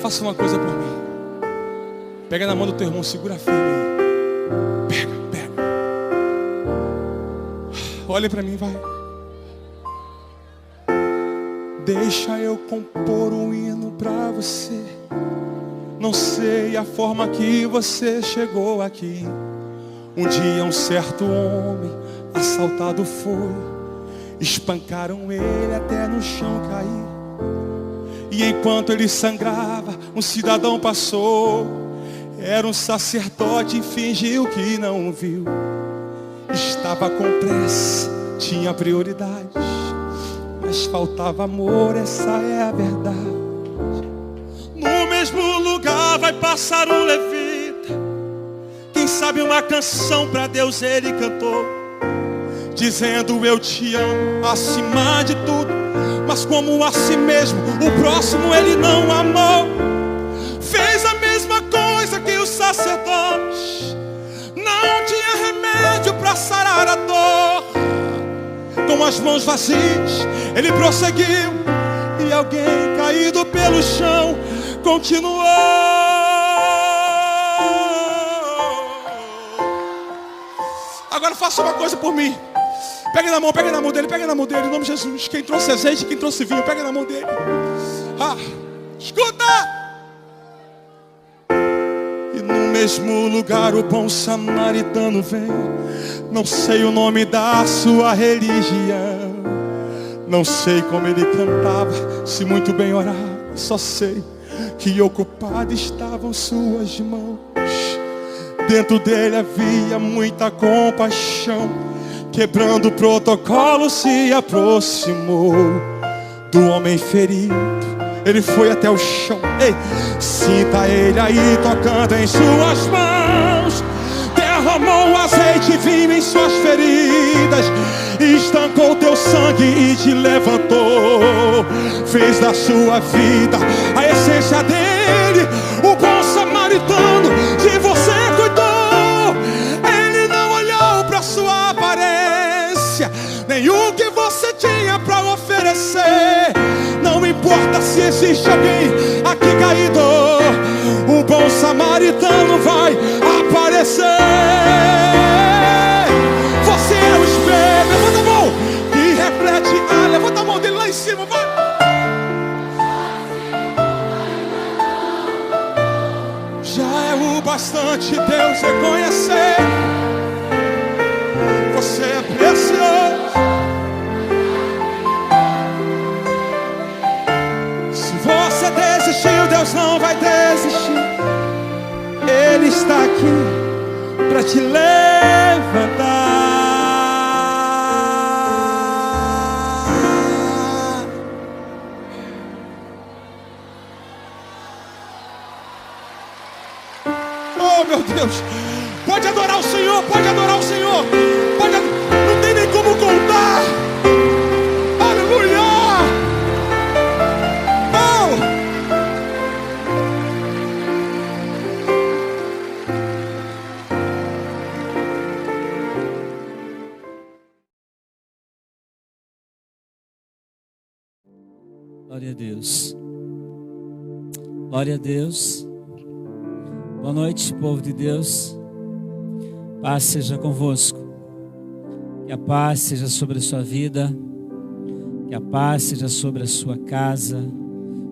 Faça uma coisa por mim. Pega na mão do teu irmão, segura firme aí. Pega. Olha para mim, vai. Deixa eu compor um hino pra você. Não sei a forma que você chegou aqui. Um dia um certo homem assaltado foi. Espancaram ele até no chão cair. E enquanto ele sangrava, um cidadão passou. Era um sacerdote e fingiu que não o viu. Estava com pressa, tinha prioridades, mas faltava amor, essa é a verdade. No mesmo lugar vai passar um levita. Quem sabe uma canção pra Deus ele cantou, dizendo eu te amo acima de tudo. Mas como a si mesmo, o próximo ele não amou. Fez a mesma coisa que o sacerdote. Não tinha remédio pra sarar a dor. Com as mãos vazias, ele prosseguiu. E alguém caído pelo chão continuou. Agora faça uma coisa por mim. Pega na mão dele, em nome de Jesus. Quem trouxe azeite, quem trouxe vinho, pega na mão dele. Escuta! E no mesmo lugar o bom samaritano vem. Não sei o nome da sua religião, não sei como ele cantava, se muito bem orava. Só sei que ocupadas estavam suas mãos. Dentro dele havia muita compaixão. Quebrando o protocolo se aproximou do homem ferido. Ele foi até o chão. Ei, sinta ele aí tocando em suas mãos. Derramou azeite e vinho em suas feridas. Estancou teu sangue e te levantou. Fez da sua vida a essência dele. O bom samaritano de você cuidou. Ele não olhou pra sua aparência, nem o que você tinha pra oferecer. Não importa se existe alguém aqui caído, o bom samaritano vai aparecer. Você é o espelho, levanta a mão, que reflete. Levanta a mão dele lá em cima, vai. Já é o bastante Deus reconhecer. Você é precioso. Se você desistiu, Deus não vai desistir. Ele está aqui para te levantar. Oh, meu Deus. Pode adorar o Senhor, pode adorar o Senhor. Não tem nem como contar. Aleluia. Glória a Deus. Glória a Deus. Boa noite, povo de Deus. Paz seja convosco. Que a paz seja sobre a sua vida. Que a paz seja sobre a sua casa,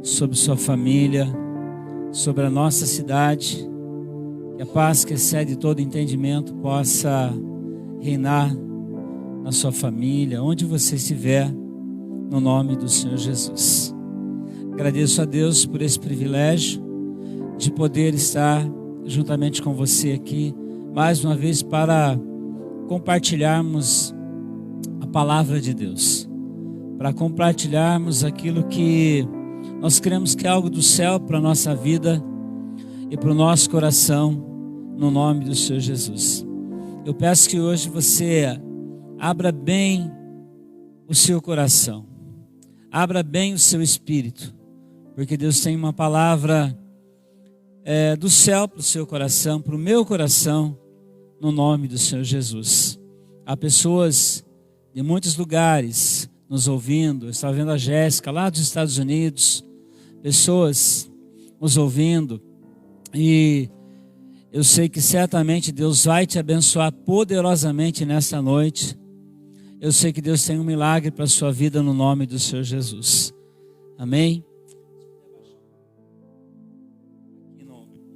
sobre sua família, sobre a nossa cidade. Que a paz que excede todo entendimento possa reinar na sua família, onde você estiver, no nome do Senhor Jesus. Agradeço a Deus por esse privilégio de poder estar juntamente com você aqui, mais uma vez, para compartilharmos a palavra de Deus, para compartilharmos aquilo que nós cremos que é algo do céu para a nossa vida e para o nosso coração, no nome do Senhor Jesus. Eu peço que hoje você abra bem o seu coração, abra bem o seu espírito, porque Deus tem uma palavra do céu para o seu coração, para o meu coração, no nome do Senhor Jesus. Há pessoas de muitos lugares nos ouvindo. Eu estava vendo a Jéssica lá dos Estados Unidos, pessoas nos ouvindo. E eu sei que certamente Deus vai te abençoar poderosamente nesta noite. Eu sei que Deus tem um milagre para a sua vida no nome do Senhor Jesus. Amém?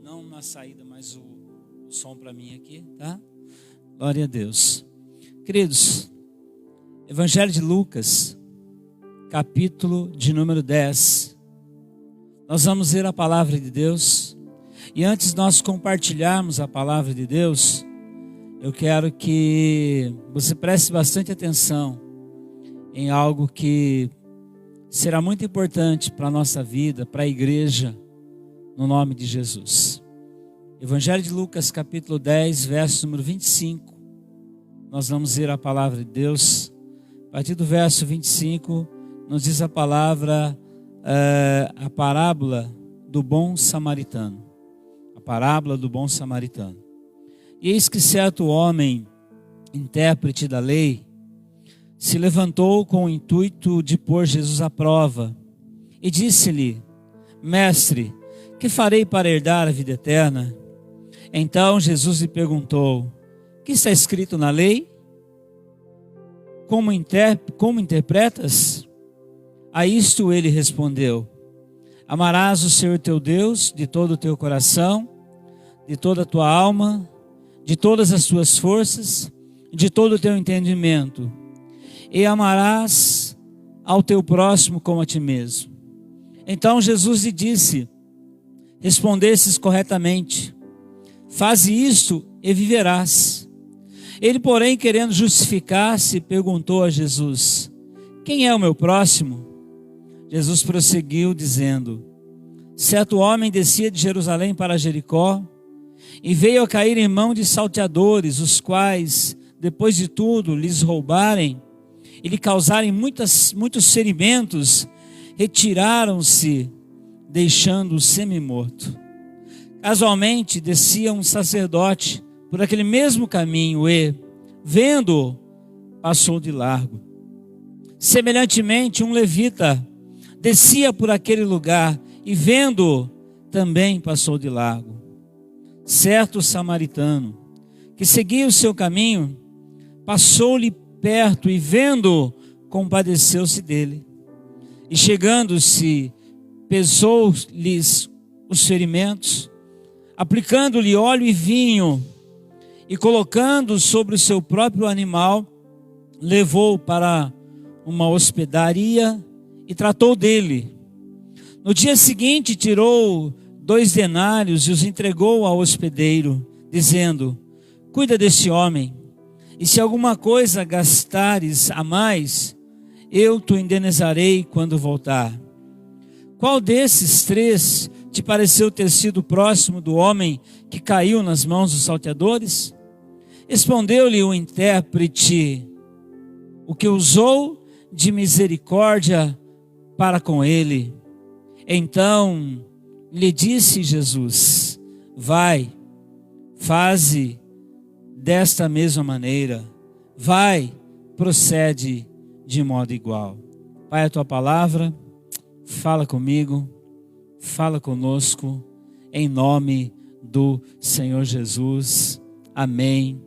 Não na saída, mas o som para mim aqui, tá? Glória a Deus. Queridos, Evangelho de Lucas, capítulo de número 10. Nós vamos ler a palavra de Deus. E antes de nós compartilharmos a palavra de Deus, eu quero que você preste bastante atenção em algo que será muito importante para a nossa vida, para a igreja, no nome de Jesus. Evangelho de Lucas, capítulo 10, verso número 25. Nós vamos ler a palavra de Deus. A partir do verso 25, nos diz a palavra, a parábola do bom samaritano. A parábola do bom samaritano. E eis que certo homem, intérprete da lei, se levantou com o intuito de pôr Jesus à prova e disse-lhe: Mestre, que farei para herdar a vida eterna? Então Jesus lhe perguntou: que está escrito na lei? Como interpretas? A isto ele respondeu: amarás o Senhor teu Deus de todo o teu coração, de toda a tua alma, de todas as tuas forças, de todo o teu entendimento, e amarás ao teu próximo como a ti mesmo. Então Jesus lhe disse: respondestes corretamente, faze isto e viverás. Ele, porém, querendo justificar-se, perguntou a Jesus: quem é o meu próximo? Jesus prosseguiu dizendo: certo homem descia de Jerusalém para Jericó e veio a cair em mão de salteadores, os quais, depois de tudo, lhes roubarem e lhe causarem muitos ferimentos, retiraram-se, deixando-o semi-morto. Casualmente descia um sacerdote por aquele mesmo caminho e, vendo-o, passou de largo. Semelhantemente, um levita descia por aquele lugar e, vendo-o, também passou de largo. Certo samaritano, que seguia o seu caminho, passou-lhe perto e, vendo-o, compadeceu-se dele. E chegando-se, pesou-lhes os ferimentos, aplicando-lhe óleo e vinho, e colocando sobre o seu próprio animal, levou-o para uma hospedaria e tratou dele. No dia seguinte tirou 2 denários e os entregou ao hospedeiro, dizendo: cuida deste homem, e se alguma coisa gastares a mais, eu te indenizarei quando voltar. Qual desses 3 te pareceu ter sido próximo do homem que caiu nas mãos dos salteadores? Respondeu-lhe o intérprete: o que usou de misericórdia para com ele. Então lhe disse Jesus: vai, faze desta mesma maneira. Vai, procede de modo igual. Pai, a tua palavra, fala comigo, fala conosco, em nome do Senhor Jesus. Amém.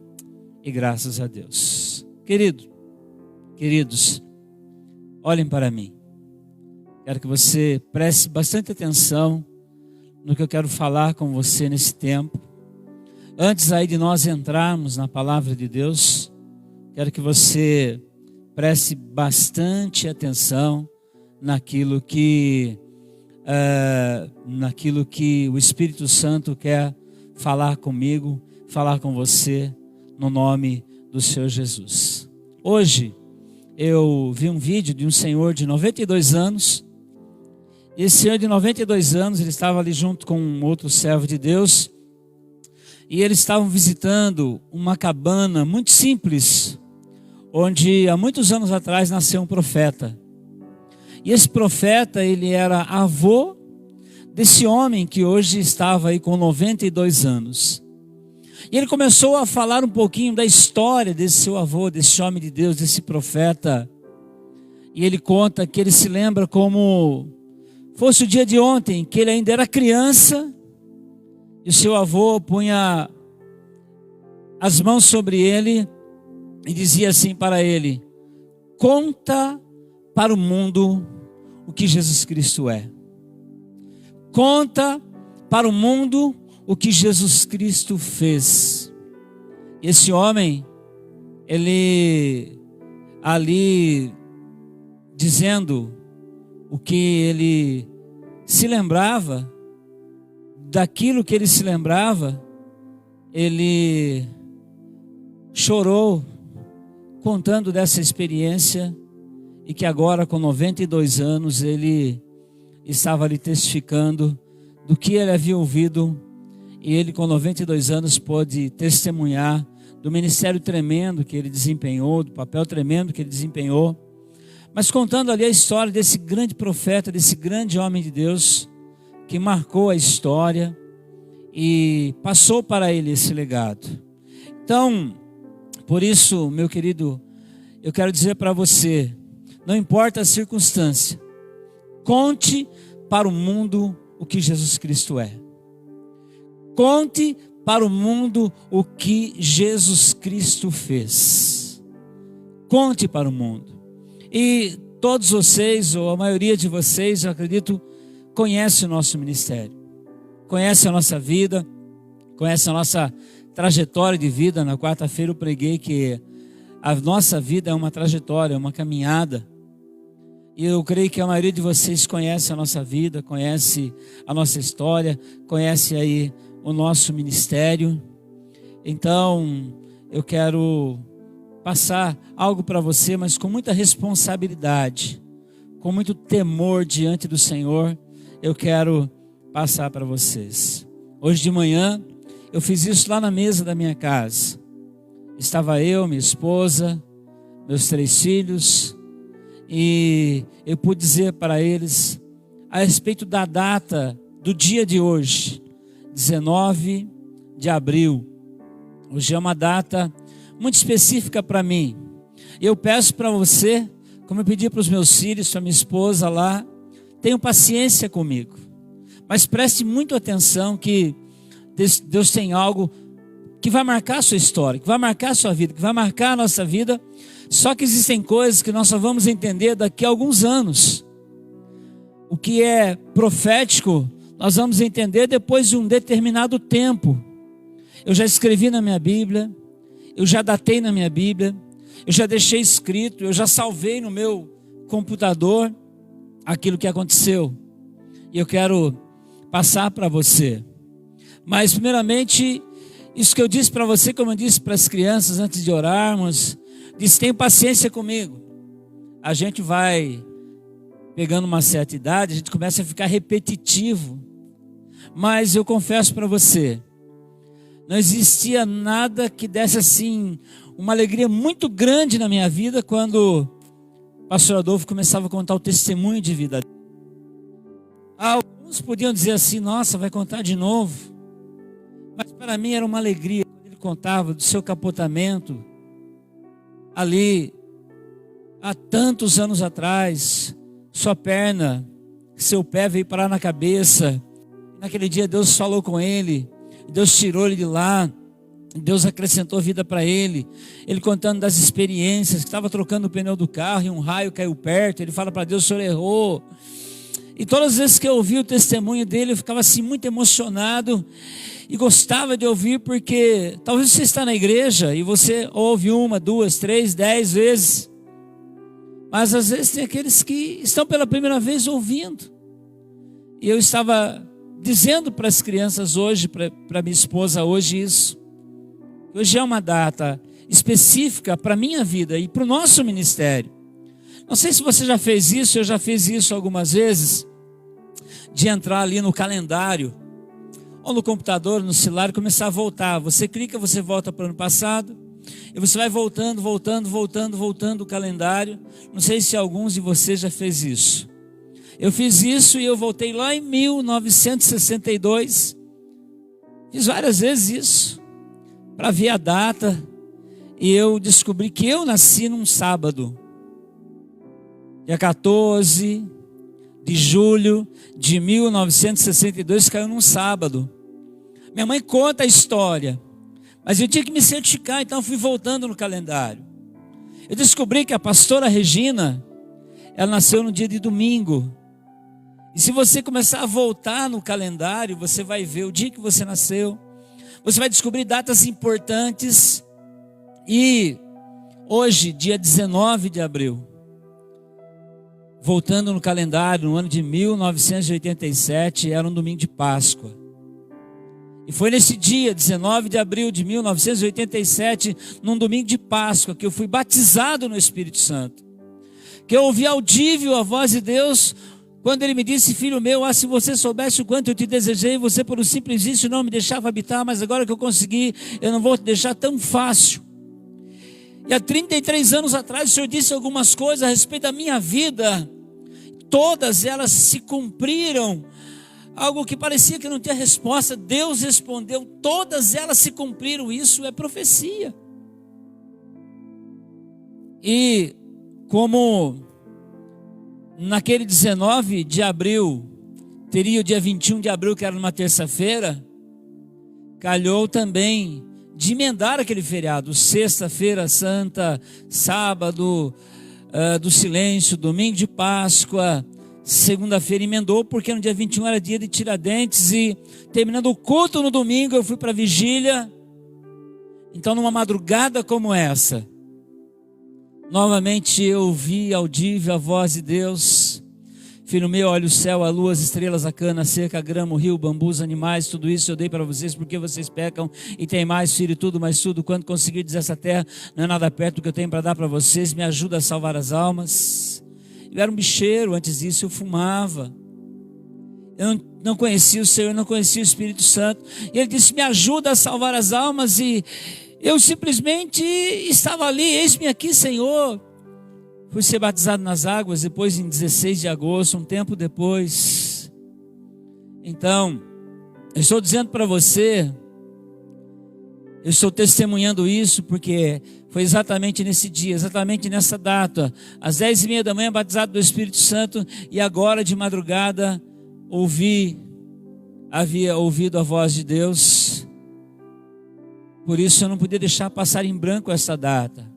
E graças a Deus. Queridos, olhem para mim. Quero que você preste bastante atenção no que eu quero falar com você nesse tempo. Antes aí de nós entrarmos na palavra de Deus, quero que você preste bastante atenção naquilo que o Espírito Santo quer falar comigo, falar com você, no nome do Senhor Jesus. Hoje eu vi um vídeo de um senhor de 92 anos. E esse senhor de 92 anos, ele estava ali junto com um outro servo de Deus. E eles estavam visitando uma cabana muito simples, onde há muitos anos atrás nasceu um profeta. E esse profeta, ele era avô desse homem que hoje estava aí com 92 anos. E ele começou a falar um pouquinho da história desse seu avô, desse homem de Deus, desse profeta. E ele conta que ele se lembra como fosse o dia de ontem, que ele ainda era criança, e o seu avô punha as mãos sobre ele e dizia assim para ele: conta para o mundo o que Jesus Cristo é. Conta para o mundo o que Jesus Cristo fez. E esse homem, ele ali dizendo o que ele se lembrava, daquilo que ele se lembrava, ele chorou contando dessa experiência, e que agora com 92 anos ele estava ali testificando do que ele havia ouvido, e ele com 92 anos pôde testemunhar do ministério tremendo que ele desempenhou, do papel tremendo que ele desempenhou, mas contando ali a história desse grande profeta, desse grande homem de Deus, que marcou a história e passou para ele esse legado. Então, por isso, meu querido, eu quero dizer para você, não importa a circunstância, conte para o mundo o que Jesus Cristo é. Conte para o mundo o que Jesus Cristo fez. Conte para o mundo. E todos vocês, ou a maioria de vocês, eu acredito, conhece o nosso ministério, conhece a nossa vida, conhece a nossa trajetória de vida. Na quarta-feira eu preguei que a nossa vida é uma trajetória, é uma caminhada. E eu creio que a maioria de vocês conhece a nossa vida, conhece a nossa história, conhece aí o nosso ministério. Então, eu quero passar algo para você, mas com muita responsabilidade, com muito temor diante do Senhor, eu quero passar para vocês. Hoje de manhã, eu fiz isso lá na mesa da minha casa. Estava eu, minha esposa, meus 3 filhos, e eu pude dizer para eles a respeito da data do dia de hoje, 19 de abril. Hoje é uma data muito específica para mim. Eu peço para você, como eu pedi para os meus filhos, para minha esposa lá, tenham paciência comigo, mas preste muito atenção que Deus tem algo que vai marcar a sua história, que vai marcar a sua vida, que vai marcar a nossa vida. Só que existem coisas que nós só vamos entender daqui a alguns anos. O que é profético, nós vamos entender depois de um determinado tempo. Eu já escrevi na minha Bíblia, eu já datei na minha Bíblia, eu já deixei escrito, eu já salvei no meu computador aquilo que aconteceu. E eu quero passar para você. Mas primeiramente, isso que eu disse para você, como eu disse para as crianças antes de orarmos, disse: tenha paciência comigo. A gente vai pegando uma certa idade, a gente começa a ficar repetitivo. Mas eu confesso para você, não existia nada que desse assim uma alegria muito grande na minha vida quando o pastor Adolfo começava a contar o testemunho de vida. Alguns podiam dizer assim: nossa, vai contar de novo. Mas para mim era uma alegria quando ele contava do seu capotamento ali há tantos anos atrás, sua perna, seu pé veio parar na cabeça. Naquele dia Deus falou com ele, Deus tirou ele de lá, Deus acrescentou vida para ele. Ele contando das experiências, que estava trocando o pneu do carro e um raio caiu perto. Ele fala para Deus: o senhor errou. E todas as vezes que eu ouvi o testemunho dele, eu ficava assim muito emocionado e gostava de ouvir, porque talvez você está na igreja e você ouve 1, 2, 3, 10 vezes, mas às vezes tem aqueles que estão pela primeira vez ouvindo. E eu estava dizendo para as crianças hoje, para minha esposa hoje isso. Hoje é uma data específica para a minha vida e para o nosso ministério. Não sei se você já fez isso, eu já fiz isso algumas vezes, de entrar ali no calendário, ou no computador, no celular, e começar a voltar. Você clica, você volta para o ano passado, e você vai voltando o calendário. Não sei se alguns de vocês já fez isso. Eu fiz isso e eu voltei lá em 1962. Fiz várias vezes isso, para ver a data, e eu descobri que eu nasci num sábado, dia 14 de julho de 1962 caiu num sábado. Minha mãe conta a história, mas eu tinha que me certificar, então eu fui voltando no calendário. Eu descobri que a pastora Regina, ela nasceu no dia de domingo. E se você começar a voltar no calendário, você vai ver o dia que você nasceu. Você vai descobrir datas importantes. E hoje, dia 19 de abril, voltando no calendário, no ano de 1987, era um domingo de Páscoa. E foi nesse dia, 19 de abril de 1987, num domingo de Páscoa, que eu fui batizado no Espírito Santo. Que eu ouvi audível a voz de Deus, quando Ele me disse: filho meu, se você soubesse o quanto eu te desejei, você por um simples vício não me deixava habitar, mas agora que eu consegui, eu não vou te deixar tão fácil. E há 33 anos atrás o Senhor disse algumas coisas a respeito da minha vida. Todas elas se cumpriram. Algo que parecia que não tinha resposta, Deus respondeu, todas elas se cumpriram. Isso é profecia. E como naquele 19 de abril, teria o dia 21 de abril, que era numa terça-feira, calhou também de emendar aquele feriado, sexta-feira santa, sábado do silêncio, domingo de Páscoa, segunda-feira emendou, porque no dia 21 era dia de Tiradentes, e terminando o culto no domingo, eu fui para a vigília. Então numa madrugada como essa, novamente eu ouvi audível a voz de Deus: filho meu, olha o céu, a lua, as estrelas, a cana, a seca, a grama, o rio, o bambu, os animais, tudo isso eu dei para vocês, porque vocês pecam, e tem mais, filho, tudo, mais tudo, quando conseguirdes essa terra, não é nada perto do que eu tenho para dar para vocês, me ajuda a salvar as almas. Eu era um bicheiro, antes disso eu fumava, eu não conhecia o Senhor, eu não conhecia o Espírito Santo, e Ele disse: me ajuda a salvar as almas, e eu simplesmente estava ali: eis-me aqui, Senhor. Fui ser batizado nas águas, depois em 16 de agosto, um tempo depois. Então, eu estou dizendo para você, eu estou testemunhando isso, porque foi exatamente nesse dia, exatamente nessa data, às 10h30 da manhã, batizado do Espírito Santo, e agora de madrugada, havia ouvido a voz de Deus. Por isso eu não podia deixar passar em branco essa data.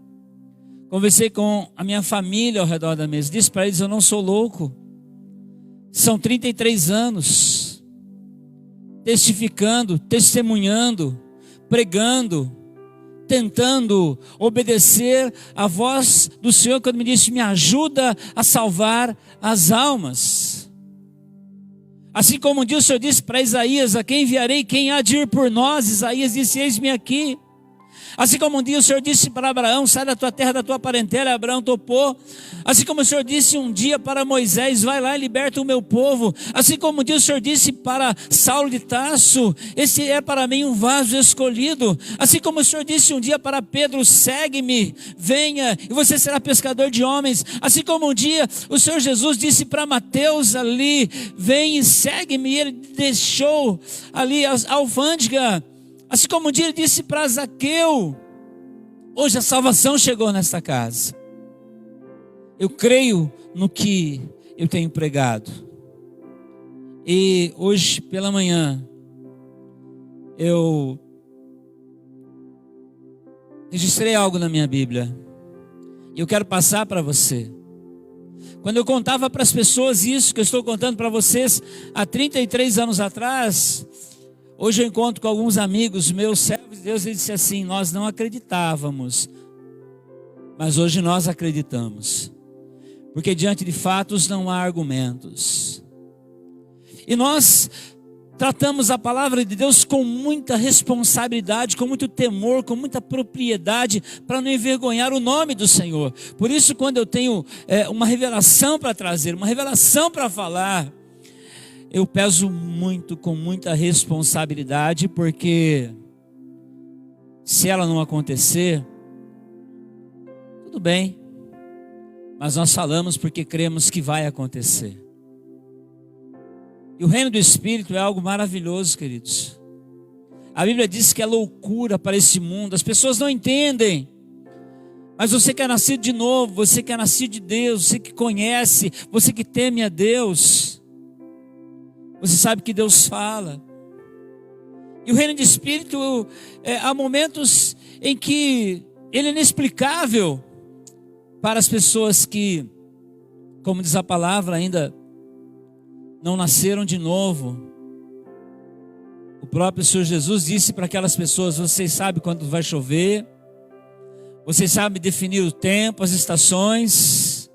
Conversei com a minha família ao redor da mesa, disse para eles: eu não sou louco, são 33 anos, testificando, testemunhando, pregando, tentando obedecer a voz do Senhor, quando me disse: me ajuda a salvar as almas. Assim como um dia o Senhor disse para Isaías: a quem enviarei, quem há de ir por nós? Isaías disse: eis-me aqui. Assim como um dia o Senhor disse para Abraão: sai da tua terra, da tua parentela, Abraão topou. Assim como o Senhor disse um dia para Moisés: vai lá e liberta o meu povo. Assim como um dia o Senhor disse para Saulo de Tarso: esse é para mim um vaso escolhido. Assim como o Senhor disse um dia para Pedro: segue-me, venha e você será pescador de homens. Assim como um dia o Senhor Jesus disse para Mateus ali: vem e segue-me, e ele deixou ali a alfândega. Assim como um dia ele disse para Zaqueu: hoje a salvação chegou nesta casa. Eu creio no que eu tenho pregado. E hoje pela manhã eu registrei algo na minha Bíblia, e eu quero passar para você. Quando eu contava para as pessoas isso que eu estou contando para vocês há 33 anos atrás, hoje eu encontro com alguns amigos meus, servos de Deus, e disse assim: nós não acreditávamos, mas hoje nós acreditamos, porque diante de fatos não há argumentos. E nós tratamos a palavra de Deus com muita responsabilidade, com muito temor, com muita propriedade, para não envergonhar o nome do Senhor. Por isso, quando eu tenho uma revelação para trazer, uma revelação para falar, eu peso muito, com muita responsabilidade, porque se ela não acontecer, tudo bem, mas nós falamos porque cremos que vai acontecer. E o reino do Espírito é algo maravilhoso, queridos. A Bíblia diz que é loucura para esse mundo, as pessoas não entendem, Mas você que é nascido de novo, você que é nascido de Deus, você que conhece, você que teme a Deus, você sabe que Deus fala. E o reino de Espírito, há momentos em que ele é inexplicável para as pessoas que, como diz a palavra, ainda não nasceram de novo. O próprio Senhor Jesus disse para aquelas pessoas: vocês sabem quando vai chover, vocês sabem definir o tempo, as estações,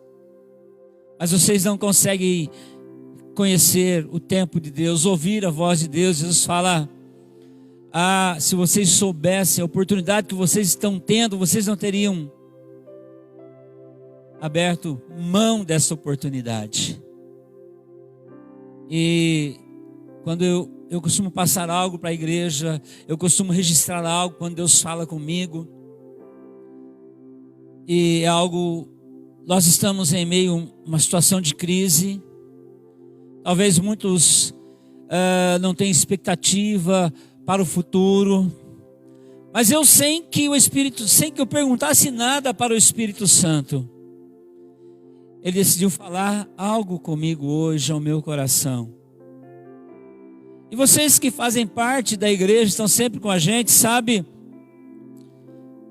mas vocês não conseguem conhecer o tempo de Deus, ouvir a voz de Deus. Jesus fala: se vocês soubessem a oportunidade que vocês estão tendo, vocês não teriam aberto mão dessa oportunidade. E quando eu costumo passar algo para a igreja, eu costumo registrar algo quando Deus fala comigo, e é algo, nós estamos em meio a uma situação de crise. Talvez muitos não tenham expectativa para o futuro, mas eu sem que eu perguntasse nada para o Espírito Santo, ele decidiu falar algo comigo hoje ao meu coração. E vocês que fazem parte da igreja, estão sempre com a gente, sabe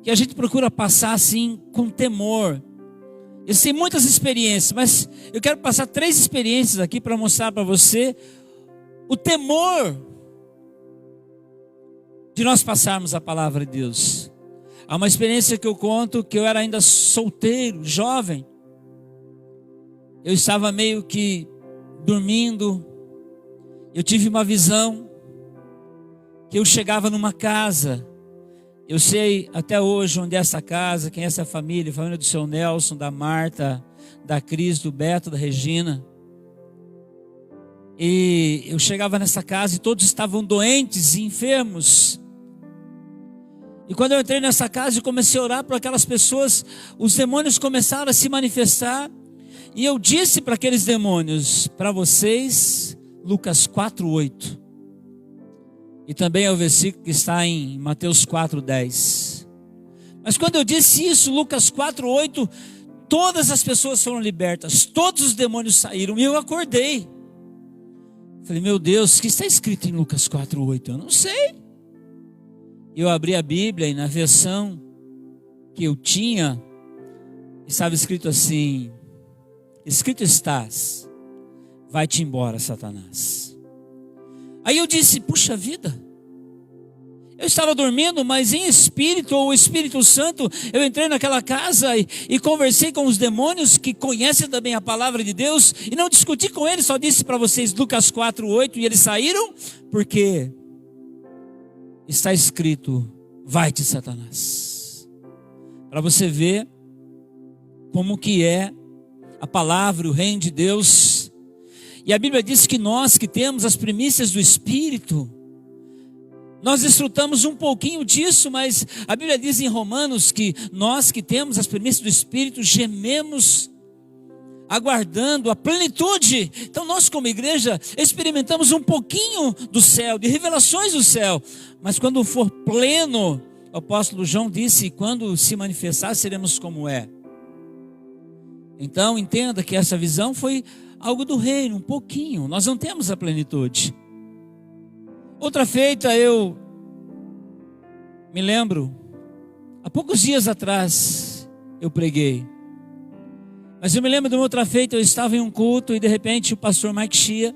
que a gente procura passar assim com temor. Eu sei muitas experiências, mas eu quero passar 3 experiências aqui para mostrar para você o temor de nós passarmos a palavra de Deus. Há uma experiência que eu conto, que eu era ainda solteiro, jovem. Eu estava meio que dormindo. Eu tive uma visão que eu chegava numa casa. Eu sei até hoje onde é essa casa, quem é essa família, a família do seu Nelson, da Marta, da Cris, do Beto, da Regina. E eu chegava nessa casa e todos estavam doentes e enfermos. E quando eu entrei nessa casa e comecei a orar por aquelas pessoas, os demônios começaram a se manifestar. E eu disse para aqueles demônios: para vocês, Lucas 4:8. E também é o versículo que está em Mateus 4:10. Mas quando eu disse isso, Lucas 4:8, todas as pessoas foram libertas, todos os demônios saíram, e eu acordei. Falei: meu Deus, o que está escrito em Lucas 4:8? Eu não sei. Eu abri a Bíblia e na versão que eu tinha, estava escrito assim: escrito estás, vai-te embora, Satanás. Aí eu disse: puxa vida, eu estava dormindo, mas em espírito, ou o Espírito Santo, eu entrei naquela casa e conversei com os demônios que conhecem também a palavra de Deus, e não discuti com eles, só disse para vocês Lucas 4:8, e eles saíram, porque está escrito: vai-te, Satanás. Para você ver como que é a palavra, o reino de Deus. E a Bíblia diz que nós que temos as primícias do Espírito, nós desfrutamos um pouquinho disso, mas a Bíblia diz em Romanos que nós que temos as primícias do Espírito gememos, aguardando a plenitude. Então nós como igreja experimentamos um pouquinho do céu, de revelações do céu, mas quando for pleno, o apóstolo João disse: quando se manifestar seremos como é. Então entenda que essa visão foi algo do reino, um pouquinho, nós não temos a plenitude. Outra feita, eu me lembro, há poucos dias atrás eu preguei, mas eu me lembro de uma outra feita. Eu estava em um culto e de repente o pastor Mike Shea,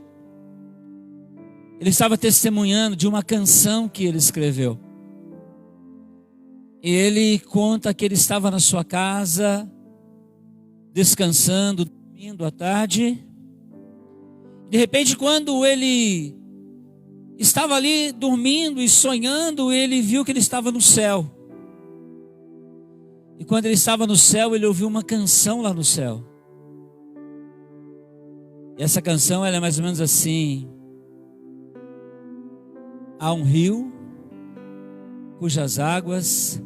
ele estava testemunhando de uma canção que ele escreveu. E ele conta que ele estava na sua casa, descansando, dormindo à tarde. De repente, quando ele estava ali dormindo e sonhando, ele viu que ele estava no céu. E quando ele estava no céu, ele ouviu uma canção lá no céu. E essa canção, ela é mais ou menos assim: há um rio cujas águas,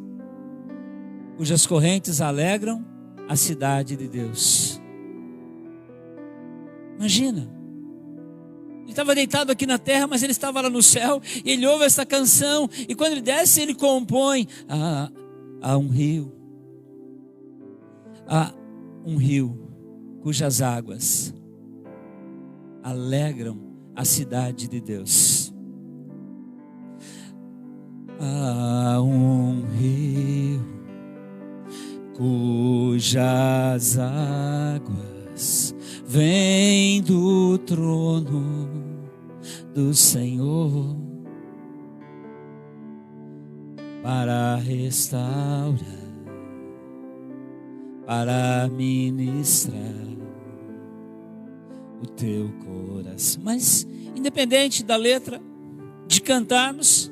cujas correntes alegram a cidade de Deus. Imagina. Ele estava deitado aqui na terra, mas ele estava lá no céu, e ele ouve essa canção, e quando ele desce, ele compõe: há um rio Há um rio cujas águas alegram a cidade de Deus. Há um rio cujas águas vêm do trono do Senhor para restaurar, para ministrar o teu coração. Mas independente da letra, de cantarmos,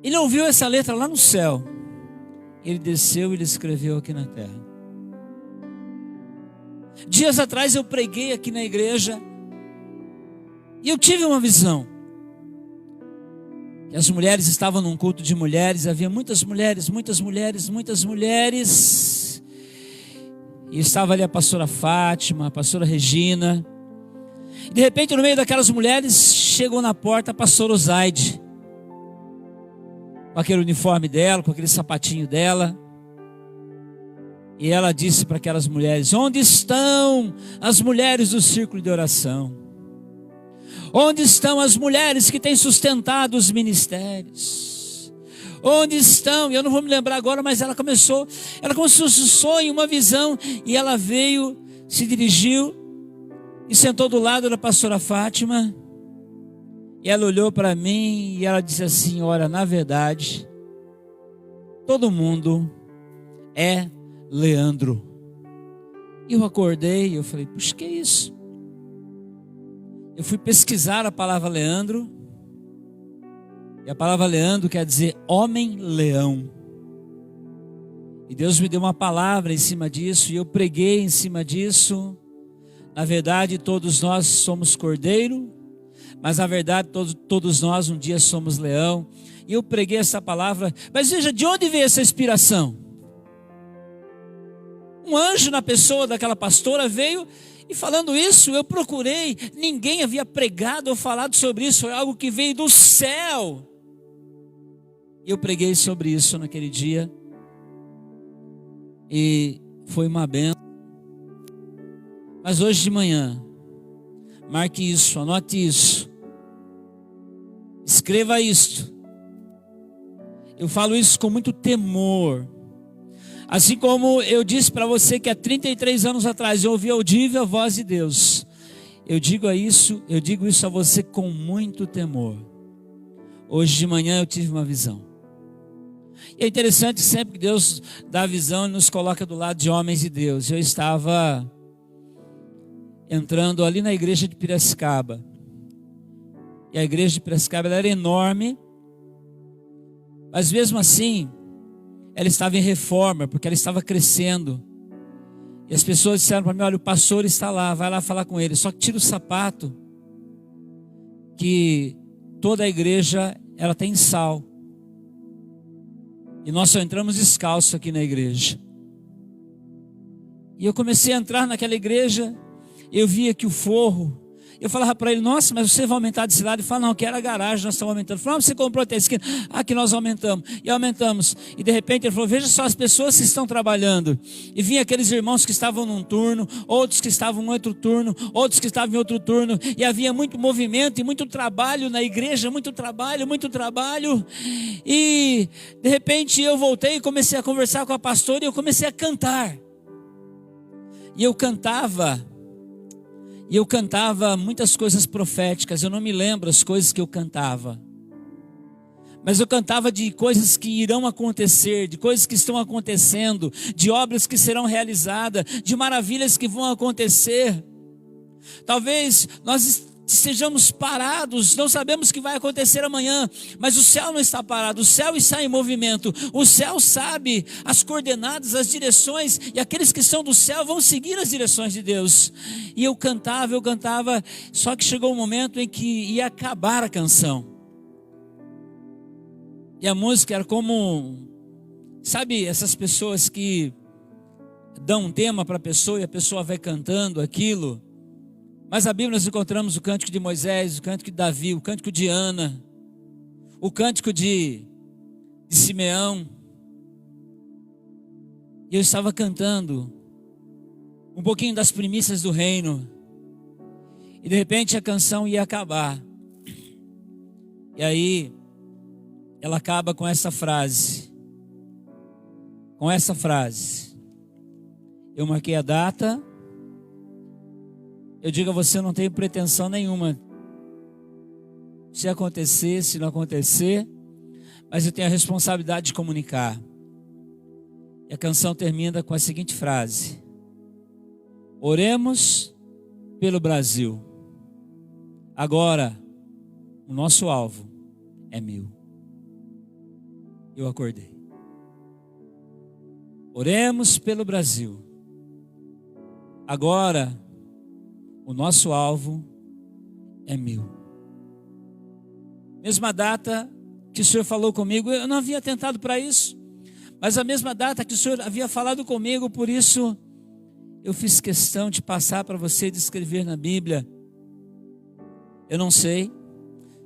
ele ouviu essa letra lá no céu, ele desceu e ele escreveu aqui na terra. Dias atrás eu preguei aqui na igreja e eu tive uma visão. E as mulheres estavam num culto de mulheres, havia muitas mulheres. E estava ali a pastora Fátima, a pastora Regina. E de repente, no meio daquelas mulheres, chegou na porta a pastora Osaide, com aquele uniforme dela, com aquele sapatinho dela. E ela disse para aquelas mulheres: onde estão as mulheres do círculo de oração? Onde estão as mulheres que têm sustentado os ministérios? Onde estão? Eu não vou me lembrar agora, mas ela começou um sonho, uma visão, e ela veio, se dirigiu e sentou do lado da pastora Fátima, e ela olhou para mim e ela disse assim: olha, na verdade, todo mundo é Leandro. E eu acordei e eu falei: puxa, que é isso? Eu fui pesquisar a palavra Leandro, e a palavra Leandro quer dizer homem-leão. E Deus me deu uma palavra em cima disso, e eu preguei em cima disso. Na verdade, todos nós somos cordeiro, mas na verdade todos nós um dia somos leão. E eu preguei essa palavra. Mas veja, de onde veio essa inspiração? Um anjo na pessoa daquela pastora veio, e falando isso, eu procurei, ninguém havia pregado ou falado sobre isso, foi algo que veio do céu. E eu preguei sobre isso naquele dia, e foi uma bênção. Mas hoje de manhã, marque isso, anote isso, escreva isto. Eu falo isso com muito temor. Assim como eu disse para você que há 33 anos atrás eu ouvi audível a voz de Deus, eu digo isso a você com muito temor. Hoje de manhã eu tive uma visão. E é interessante, sempre que Deus dá a visão, Ele nos coloca do lado de homens de Deus. Eu estava entrando ali na igreja de Piracicaba, e a igreja de Piracicaba ela era enorme, mas mesmo assim ela estava em reforma, porque ela estava crescendo. E as pessoas disseram para mim: olha, o pastor está lá, vai lá falar com ele. Só que tira o sapato, que toda a igreja ela tem sal, e nós só entramos descalço aqui na igreja. E eu comecei a entrar naquela igreja, eu via que o forro, eu falava para ele: nossa, mas você vai aumentar desse lado? Ele falava: não, que era a garagem, nós estamos aumentando. Eu falava: você comprou até a esquina? Aqui nós aumentamos. E aumentamos. E de repente ele falou: veja só as pessoas que estão trabalhando. E vinha aqueles irmãos que estavam num turno, outros que estavam em outro turno, outros que estavam em outro turno. E havia muito movimento e muito trabalho na igreja, muito trabalho. E de repente eu voltei e comecei a conversar com a pastora, e eu comecei a cantar. E eu cantava muitas coisas proféticas. Eu não me lembro as coisas que eu cantava, mas eu cantava de coisas que irão acontecer, de coisas que estão acontecendo, de obras que serão realizadas, de maravilhas que vão acontecer. Talvez nós estejamos parados, não sabemos o que vai acontecer amanhã, mas o céu não está parado, o céu está em movimento. O céu sabe as coordenadas, as direções, e aqueles que estão do céu vão seguir as direções de Deus. E eu cantava, só que chegou um momento em que ia acabar a canção, e a música era como, sabe, essas pessoas que dão um tema para a pessoa e a pessoa vai cantando aquilo. Mas na Bíblia nós encontramos o cântico de Moisés, o cântico de Davi, o cântico de Ana, o cântico de Simeão. E eu estava cantando um pouquinho das primícias do reino. E de repente a canção ia acabar. E aí ela acaba com essa frase. Com essa frase. Eu marquei a data. Eu digo a você, eu não tenho pretensão nenhuma. Se acontecer, se não acontecer, mas eu tenho a responsabilidade de comunicar. E a canção termina com a seguinte frase: oremos pelo Brasil. Agora, o nosso alvo é 1000. Eu acordei. Oremos pelo Brasil. Agora, o nosso alvo é 1000. Mesma data que o Senhor falou comigo, eu não havia atentado para isso, mas a mesma data que o Senhor havia falado comigo, por isso eu fiz questão de passar para você, de escrever na Bíblia. Eu não sei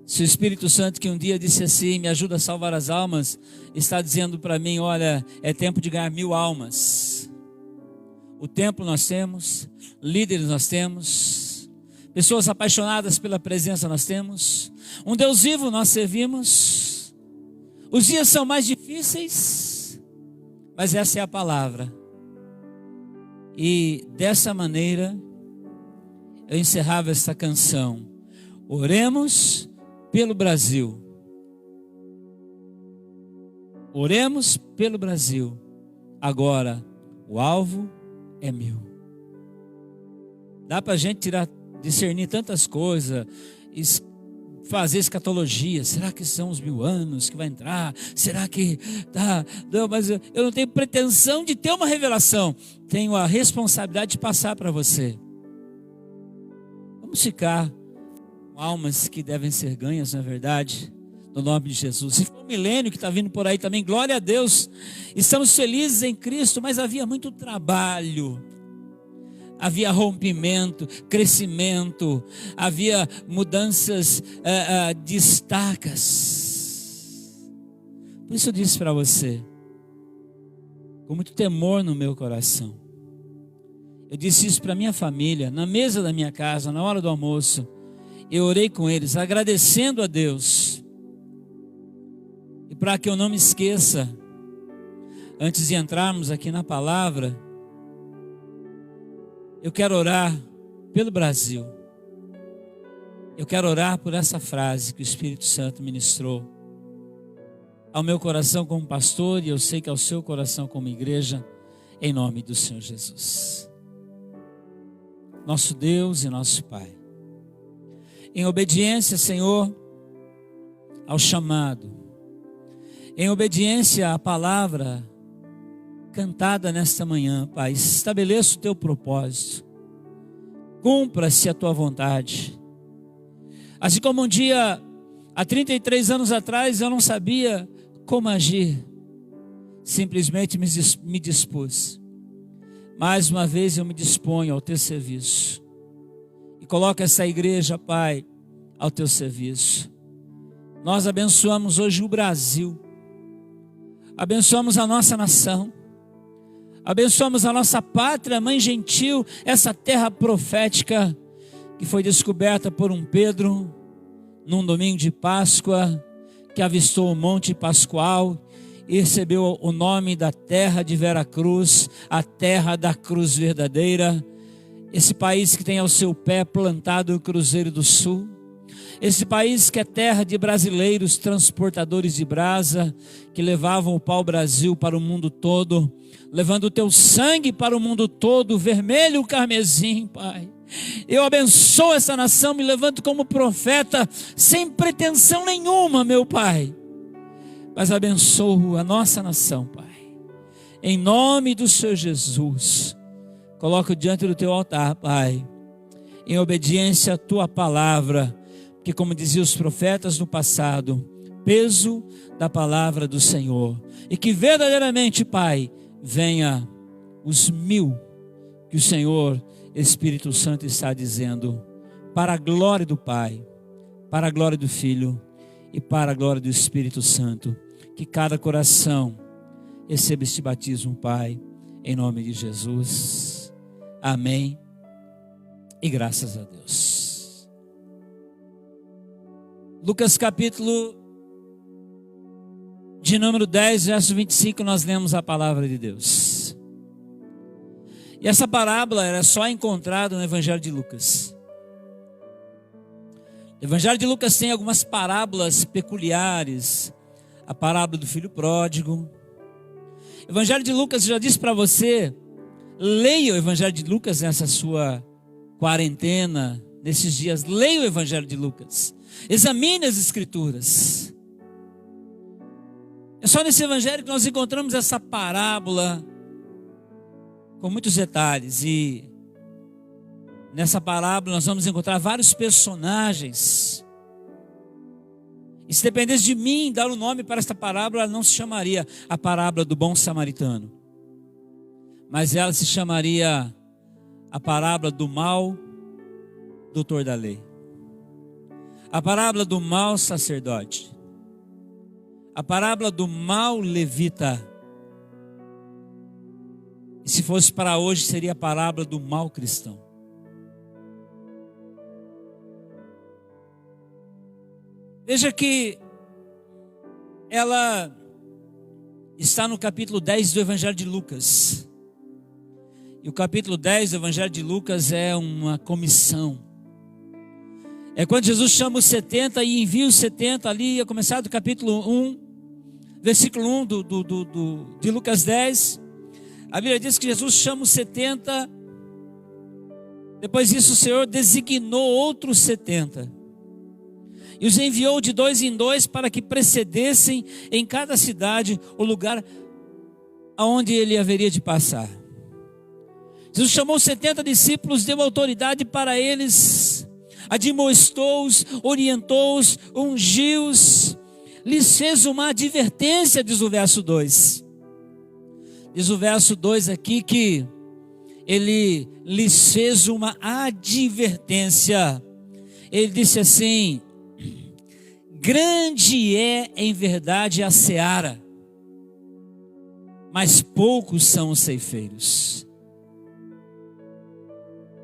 se o Espírito Santo, que um dia disse assim, me ajuda a salvar as almas, está dizendo para mim, olha, é tempo de ganhar 1000 almas. O templo nós temos, líderes nós temos, pessoas apaixonadas pela presença nós temos, um Deus vivo nós servimos. Os dias são mais difíceis, mas essa é a palavra. E dessa maneira eu encerrava esta canção. Oremos pelo Brasil. Oremos pelo Brasil. Agora o alvo é 1000. Dá para a gente discernir tantas coisas, fazer escatologia. Será que são os 1000 anos que vai entrar? Será que tá? Não, mas eu não tenho pretensão de ter uma revelação. Tenho a responsabilidade de passar para você. Vamos ficar com almas que devem ser ganhas, na verdade, no nome de Jesus. Se for o milênio que está vindo por aí também, glória a Deus. Estamos felizes em Cristo, mas havia muito trabalho. Havia rompimento, crescimento, havia mudanças de estacas. Por isso eu disse para você, com muito temor no meu coração, eu disse isso para minha família, na mesa da minha casa, na hora do almoço. Eu orei com eles, agradecendo a Deus. E para que eu não me esqueça, antes de entrarmos aqui na palavra, eu quero orar pelo Brasil. Eu quero orar por essa frase que o Espírito Santo ministrou ao meu coração como pastor, e eu sei que ao seu coração como igreja, em nome do Senhor Jesus. Nosso Deus e nosso Pai, em obediência, Senhor, ao chamado, em obediência à palavra cantada nesta manhã, Pai, estabeleça o teu propósito, cumpra-se a tua vontade. Assim como um dia, há 33 anos atrás, eu não sabia como agir, simplesmente me dispus. Mais uma vez eu me disponho ao teu serviço, e coloco essa igreja, Pai, ao teu serviço. Nós abençoamos hoje o Brasil, abençoamos a nossa nação, abençoamos a nossa pátria, mãe gentil, essa terra profética que foi descoberta por um Pedro num domingo de Páscoa, que avistou o Monte Pascoal e recebeu o nome da terra de Veracruz, a terra da cruz verdadeira. Esse país que tem ao seu pé plantado o Cruzeiro do Sul, esse país que é terra de brasileiros transportadores de brasa, que levavam o pau-brasil para o mundo todo, levando o teu sangue para o mundo todo, vermelho carmesim, Pai. Eu abençoo essa nação, me levanto como profeta, sem pretensão nenhuma, meu Pai, mas abençoo a nossa nação, Pai, em nome do Senhor Jesus. Coloco diante do teu altar, Pai, em obediência à tua palavra, que, como diziam os profetas no passado, peso da palavra do Senhor, e que verdadeiramente, Pai, venha os 1000 que o Senhor Espírito Santo está dizendo, para a glória do Pai, para a glória do Filho e para a glória do Espírito Santo. Que cada coração receba este batismo, Pai, em nome de Jesus. Amém. E graças a Deus. Lucas capítulo de número 10, verso 25, nós lemos a palavra de Deus. E essa parábola era só encontrada no Evangelho de Lucas. O Evangelho de Lucas tem algumas parábolas peculiares. A parábola do filho pródigo. O Evangelho de Lucas, eu já disse para você, leia o Evangelho de Lucas nessa sua quarentena, nesses dias. Leia o Evangelho de Lucas. Examine as Escrituras. É só nesse Evangelho que nós encontramos essa parábola com muitos detalhes. E nessa parábola nós vamos encontrar vários personagens. E se dependesse de mim dar o nome para esta parábola, ela não se chamaria a parábola do bom samaritano, mas ela se chamaria a parábola do mau doutor da lei, a parábola do mau sacerdote, a parábola do mau levita. E se fosse para hoje, seria a parábola do mau cristão. Veja que ela está no capítulo 10 do Evangelho de Lucas. E o capítulo 10 do Evangelho de Lucas é uma comissão. É quando Jesus chama os 70 e envia os 70 ali, a começar do capítulo 1, versículo 1 de Lucas 10. A Bíblia diz que Jesus chama os 70. Depois disso o Senhor designou outros 70. E os enviou de 2 em 2 para que precedessem em cada cidade o lugar aonde ele haveria de passar. Jesus chamou 70 discípulos, deu autoridade para eles, admoestou-os, orientou-os, ungiu-os, lhes fez uma advertência, diz o verso 2. Diz o verso 2 aqui que ele lhes fez uma advertência. Ele disse assim: grande é em verdade a seara, mas poucos são os ceifeiros.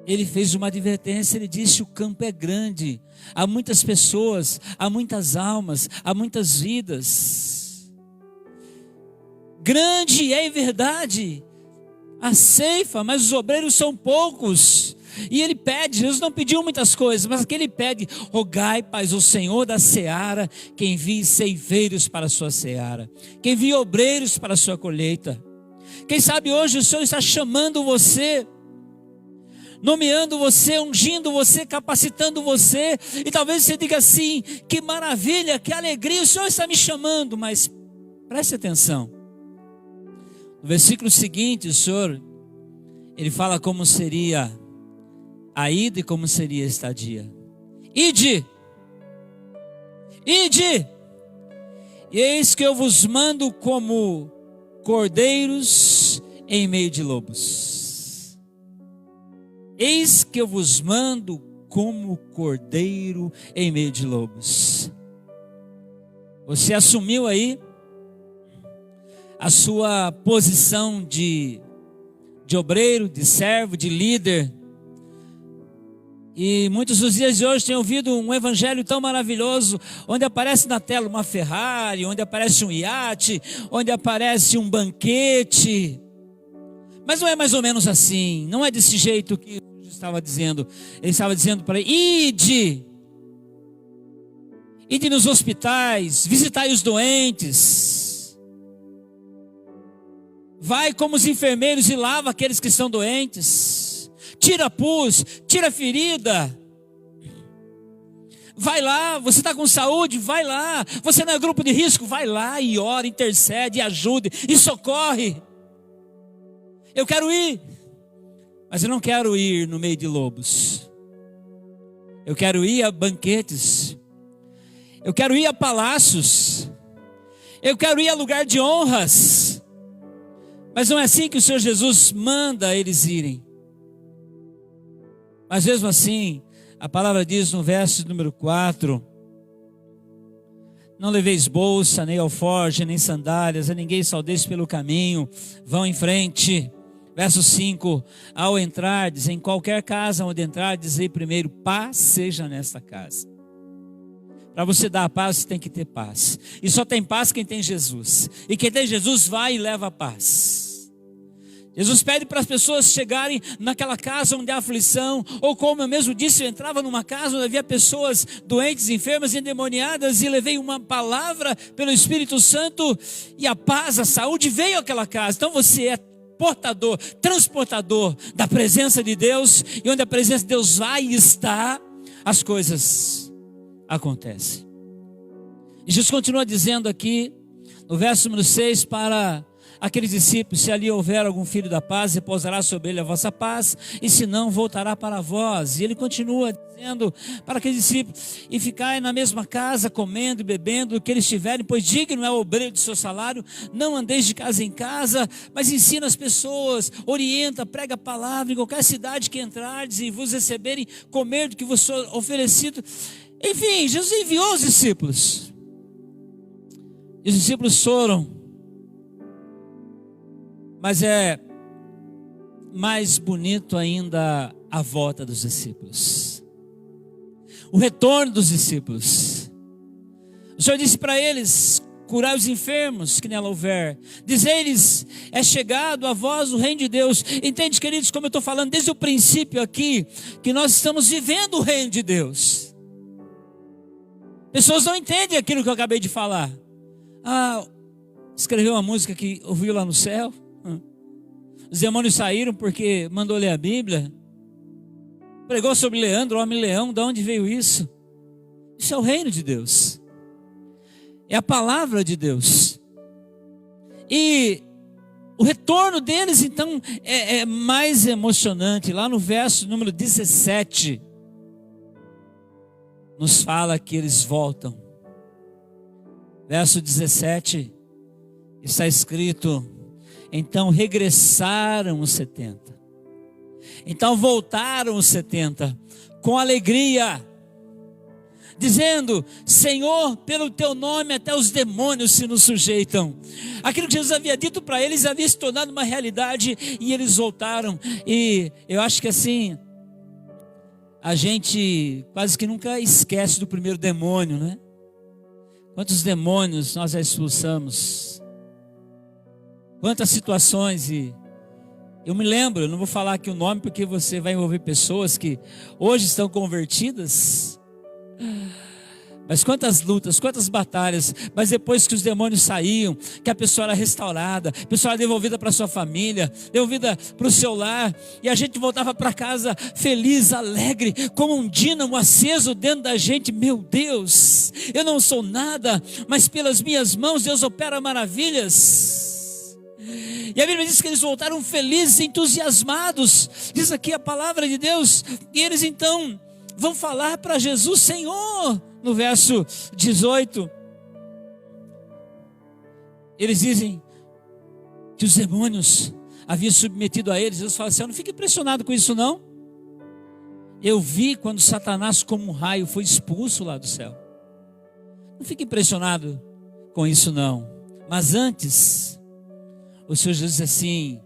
Ele fez uma advertência, ele disse: o campo é grande, há muitas pessoas, há muitas almas, há muitas vidas. Grande é em verdade a ceifa, mas os obreiros são poucos. E ele pede, Jesus não pediu muitas coisas, mas aqui ele pede: rogai, Pai, o Senhor da seara, que envie ceifeiros para a sua seara, que envie obreiros para a sua colheita. Quem sabe hoje o Senhor está chamando você, nomeando você, ungindo você, capacitando você, e talvez você diga assim: que maravilha, que alegria, o Senhor está me chamando. Mas preste atenção, no versículo seguinte o Senhor, ele fala como seria a ida e como seria a estadia. Ide, e eis que eu vos mando como cordeiros em meio de lobos. Eis que eu vos mando como cordeiro em meio de lobos. Você assumiu aí a sua posição de obreiro, de servo, de líder. E muitos dos dias de hoje têm ouvido um evangelho tão maravilhoso, onde aparece na tela uma Ferrari, onde aparece um iate, onde aparece um banquete. Mas não é mais ou menos assim, não é desse jeito que Jesus estava dizendo. Ele estava dizendo para ele: ide nos hospitais, visitai os doentes, vai como os enfermeiros e lava aqueles que estão doentes. Tira pus, tira ferida. Vai lá, você está com saúde, vai lá. Você não é grupo de risco, vai lá e ora, intercede, ajude e socorre. Eu quero ir, mas eu não quero ir no meio de lobos. Eu quero ir a banquetes. Eu quero ir a palácios. Eu quero ir a lugar de honras. Mas não é assim que o Senhor Jesus manda eles irem. Mas mesmo assim, a palavra diz no verso número 4: não leveis bolsa, nem alforje, nem sandálias, a ninguém saudeis pelo caminho, vão em frente. Verso 5, ao entrardes em qualquer casa onde entrar, dizei primeiro, paz seja nesta casa. Para você dar a paz, você tem que ter paz. E só tem paz quem tem Jesus. E quem tem Jesus vai e leva a paz. Jesus pede para as pessoas chegarem naquela casa onde há aflição. Ou como eu mesmo disse, eu entrava numa casa onde havia pessoas doentes, enfermas, endemoniadas. E levei uma palavra pelo Espírito Santo. E a paz, a saúde veio àquela casa. Então você é portador, transportador da presença de Deus. E onde a presença de Deus vai e está, as coisas acontecem. E Jesus continua dizendo aqui, no verso número 6, para aqueles discípulos: se ali houver algum filho da paz, repousará sobre ele a vossa paz, e se não, voltará para vós. E ele continua dizendo para aqueles discípulos: e ficai na mesma casa, comendo e bebendo o que eles tiverem, pois digno é o obreiro de seu salário. Não andeis de casa em casa, mas ensina as pessoas, orienta, prega a palavra em qualquer cidade que entrardes e vos receberem, comer do que vos for oferecido. Enfim, Jesus enviou os discípulos. E os discípulos foram. Mas é mais bonito ainda a volta dos discípulos. O retorno dos discípulos. O Senhor disse para eles: curai os enfermos que nela houver. Dizei-lhes: é chegado a vós o reino de Deus. Entende, queridos, como eu estou falando desde o princípio aqui, que nós estamos vivendo o reino de Deus. Pessoas não entendem aquilo que eu acabei de falar. Escreveu uma música que ouviu lá no céu. Os demônios saíram porque mandou ler a Bíblia. Pregou sobre Leandro, homem leão. De onde veio isso? Isso é o reino de Deus. É a palavra de Deus. E o retorno deles então é mais emocionante. Lá no verso número 17, nos fala que eles voltam. Verso 17, está escrito: então regressaram os 70. Então voltaram os 70 com alegria, dizendo: Senhor, pelo teu nome até os demônios se nos sujeitam. Aquilo que Jesus havia dito para eles havia se tornado uma realidade, e eles voltaram. E eu acho que assim, a gente quase que nunca esquece do primeiro demônio, né? Quantos demônios nós já expulsamos? Quantas situações. E eu me lembro, eu não vou falar aqui o nome porque você vai envolver pessoas que hoje estão convertidas. Mas quantas lutas, quantas batalhas. Mas depois que os demônios saíam, que a pessoa era restaurada, a pessoa era devolvida para sua família, devolvida para o seu lar, e a gente voltava para casa feliz, alegre, como um dínamo aceso dentro da gente. Meu Deus, eu não sou nada, mas pelas minhas mãos Deus opera maravilhas. E a Bíblia diz que eles voltaram felizes, entusiasmados. Diz aqui a palavra de Deus. E eles então vão falar para Jesus: Senhor. No verso 18, eles dizem que os demônios haviam submetido a eles. Jesus fala assim: não fique impressionado com isso não. Eu vi quando Satanás como um raio foi expulso lá do céu. Não fique impressionado com isso não. Mas antes, o Senhor Jesus diz assim: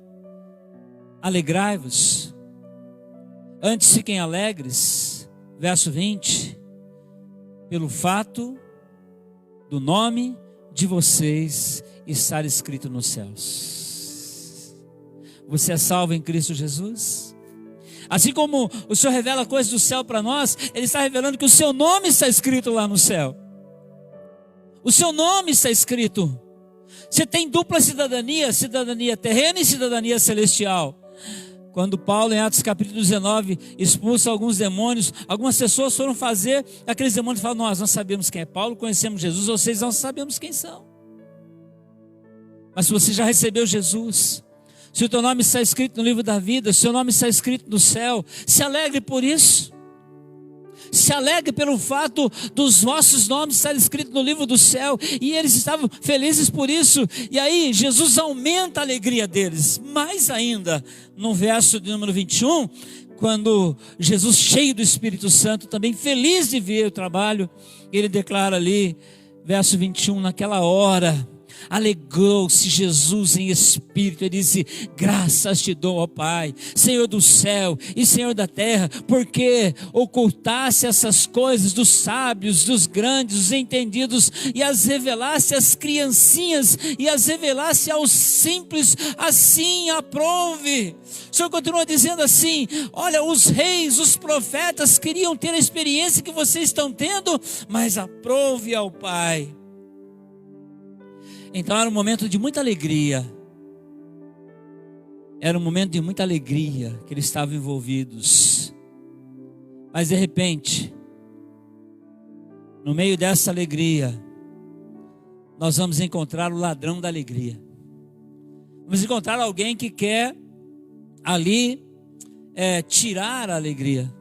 alegrai-vos. Antes fiquem alegres. Verso 20. Pelo fato do nome de vocês estar escrito nos céus. Você é salvo em Cristo Jesus? Assim como o Senhor revela coisas do céu para nós, Ele está revelando que o seu nome está escrito lá no céu. O seu nome está escrito. Você tem dupla cidadania, cidadania terrena e cidadania celestial. Quando Paulo, em Atos capítulo 19, expulsa alguns demônios, algumas pessoas foram fazer, aqueles demônios falam: nós não sabemos quem é Paulo, conhecemos Jesus, vocês não sabemos quem são. Mas se você já recebeu Jesus, se o teu nome está escrito no livro da vida, se o seu nome está escrito no céu, se alegre por isso. Se alegre pelo fato dos vossos nomes estarem escritos no livro do céu. E eles estavam felizes por isso. E aí Jesus aumenta a alegria deles. Mais ainda, no verso de número 21, quando Jesus, cheio do Espírito Santo, também feliz de ver o trabalho, ele declara ali, verso 21, naquela hora Alegrou-se Jesus em espírito e disse: graças te dou, ó Pai, Senhor do céu e Senhor da terra, porque ocultasse essas coisas dos sábios, dos grandes, dos entendidos, e as revelasse às criancinhas, e as revelasse aos simples. Assim aprove. O Senhor continua dizendo assim: olha, os reis, os profetas queriam ter a experiência que vocês estão tendo, mas aprove ao Pai. Então era um momento de muita alegria. Era um momento de muita alegria que eles estavam envolvidos. Mas de repente, no meio dessa alegria, nós vamos encontrar o ladrão da alegria. Vamos encontrar alguém que quer ali tirar a alegria.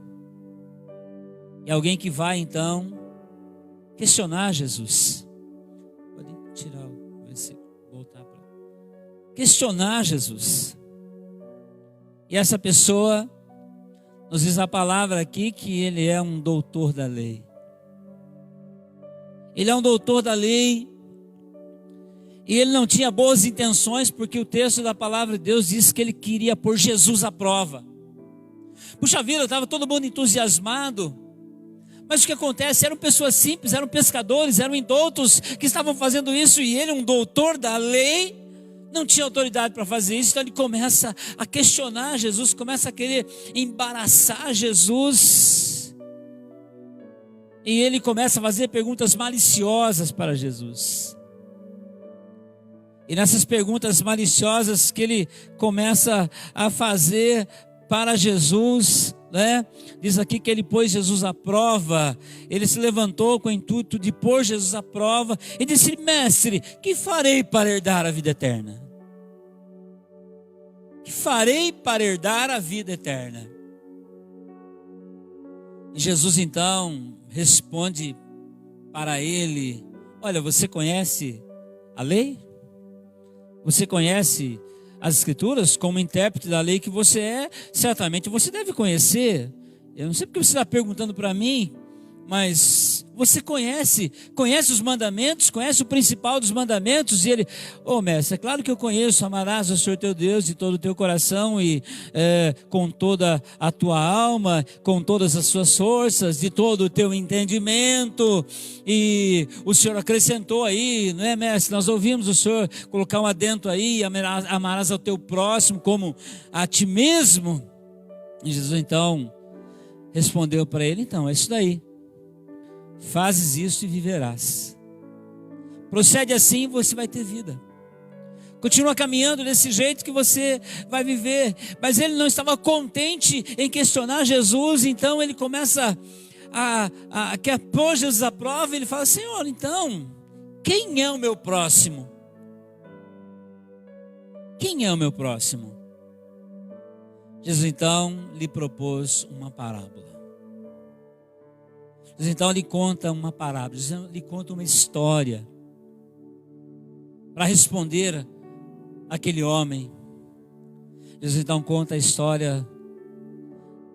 E alguém que vai então questionar Jesus. Pode tirar o versículo, voltar para questionar Jesus. E essa pessoa nos diz a palavra aqui que ele é um doutor da lei. Ele é um doutor da lei. E ele não tinha boas intenções, porque o texto da palavra de Deus diz que ele queria pôr Jesus à prova. Puxa vida, estava todo mundo entusiasmado. Mas o que acontece? Eram pessoas simples, eram pescadores, eram indoutos que estavam fazendo isso. E ele, um doutor da lei, não tinha autoridade para fazer isso. Então ele começa a questionar Jesus, começa a querer embaraçar Jesus. E ele começa a fazer perguntas maliciosas para Jesus. E nessas perguntas maliciosas que ele começa a fazer para Jesus, né? Diz aqui que ele pôs Jesus à prova. Ele se levantou com o intuito de pôr Jesus à prova e disse: mestre, que farei para herdar a vida eterna? Que farei para herdar a vida eterna? E Jesus então responde para ele: olha, você conhece a lei? Você conhece as Escrituras? Como intérprete da lei que você é, certamente você deve conhecer. Eu não sei porque você está perguntando para mim, mas você conhece os mandamentos, conhece o principal dos mandamentos. E ele: mestre, é claro que eu conheço: amarás o Senhor teu Deus de todo o teu coração e com toda a tua alma, com todas as suas forças, de todo o teu entendimento. E o Senhor acrescentou aí, não é, mestre? Nós ouvimos o Senhor colocar um adendo aí: amarás ao teu próximo como a ti mesmo. E Jesus então respondeu para ele: então, é isso daí. Fazes isso e viverás. Procede assim e você vai ter vida. Continua caminhando desse jeito que você vai viver. Mas ele não estava contente em questionar Jesus. Então ele começa quer pôr Jesus à prova. Ele fala: Senhor, então, quem é o meu próximo? Quem é o meu próximo? Jesus então lhe propôs uma parábola. Jesus então lhe conta uma parábola, Jesus lhe conta uma história para responder àquele homem. Jesus então conta a história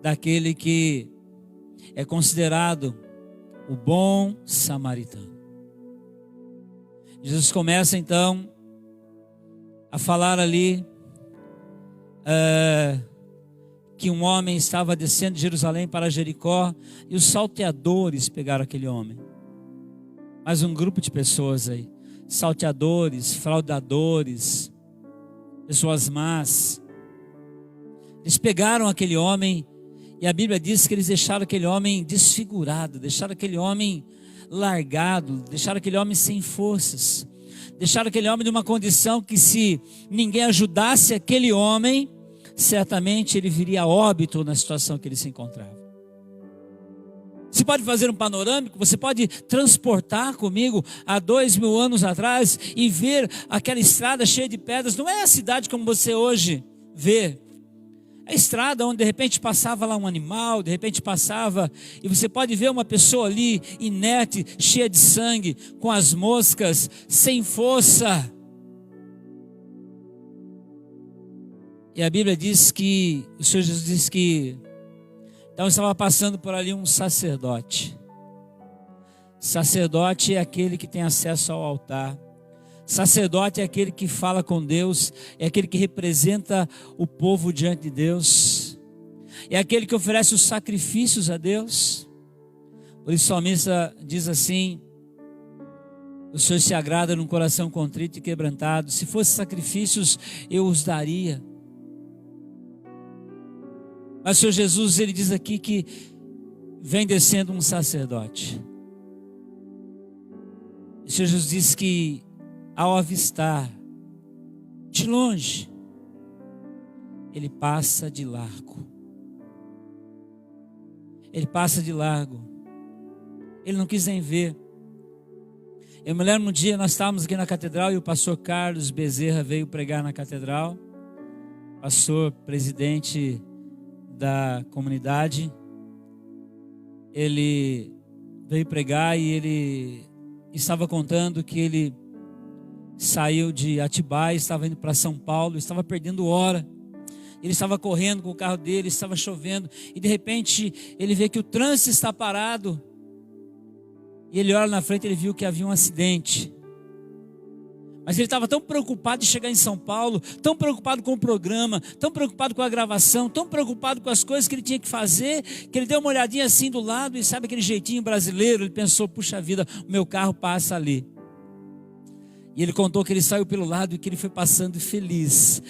daquele que é considerado o bom samaritano. Jesus começa então a falar ali que um homem estava descendo de Jerusalém para Jericó e os salteadores pegaram aquele homem. Mais um grupo de pessoas aí, salteadores, fraudadores, pessoas más. Eles pegaram aquele homem e a Bíblia diz que eles deixaram aquele homem desfigurado, deixaram aquele homem largado, deixaram aquele homem sem forças, deixaram aquele homem numa condição que, se ninguém ajudasse aquele homem, certamente ele viria a óbito na situação que ele se encontrava. Você pode fazer um panorâmico, você pode transportar comigo a 2000 anos atrás e ver aquela estrada cheia de pedras. Não é a cidade como você hoje vê. É a estrada onde de repente passava lá um animal, de repente passava, e você pode ver uma pessoa ali inerte, cheia de sangue, com as moscas, sem força. E a Bíblia diz que, o Senhor Jesus diz que, então estava passando por ali um sacerdote. Sacerdote é aquele que tem acesso ao altar. Sacerdote é aquele que fala com Deus, é aquele que representa o povo diante de Deus, é aquele que oferece os sacrifícios a Deus. Por isso o salmista diz assim: o Senhor se agrada num coração contrito e quebrantado. Se fosse sacrifícios, eu os daria. Mas o Senhor Jesus, ele diz aqui que vem descendo um sacerdote. O Senhor Jesus diz que ao avistar de longe, ele passa de largo. Ele passa de largo. Ele não quis nem ver. Eu me lembro um dia, nós estávamos aqui na catedral e o pastor Carlos Bezerra veio pregar na catedral. Pastor, presidente da comunidade. Ele veio pregar e ele estava contando que ele saiu de Atibaia, estava indo para São Paulo, estava perdendo hora. Ele estava correndo com o carro dele, estava chovendo, e de repente ele vê que o trânsito está parado. E ele olha na frente e ele viu que havia um acidente. Mas ele estava tão preocupado de chegar em São Paulo, tão preocupado com o programa, tão preocupado com a gravação, tão preocupado com as coisas que ele tinha que fazer, que ele deu uma olhadinha assim do lado e sabe aquele jeitinho brasileiro, ele pensou, puxa vida, o meu carro passa ali. E ele contou que ele saiu pelo lado e que ele foi passando feliz,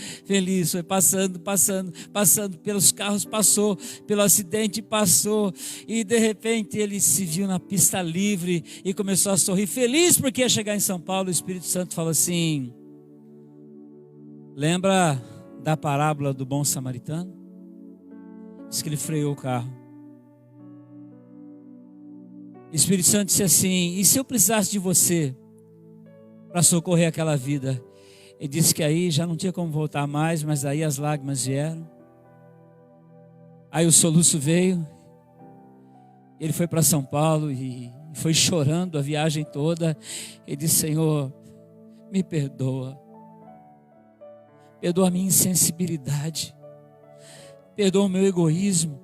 foi passando pelos carros, passou, pelo acidente passou, e de repente ele se viu na pista livre e começou a sorrir, feliz porque ia chegar em São Paulo. O Espírito Santo falou assim: lembra da parábola do bom samaritano? Diz que ele freou o carro. O Espírito Santo disse assim: e se eu precisasse de você para socorrer aquela vida? Ele disse que aí já não tinha como voltar mais, mas aí as lágrimas vieram, aí o soluço veio, ele foi para São Paulo e foi chorando a viagem toda. Ele disse: Senhor, me perdoa a minha insensibilidade, perdoa o meu egoísmo,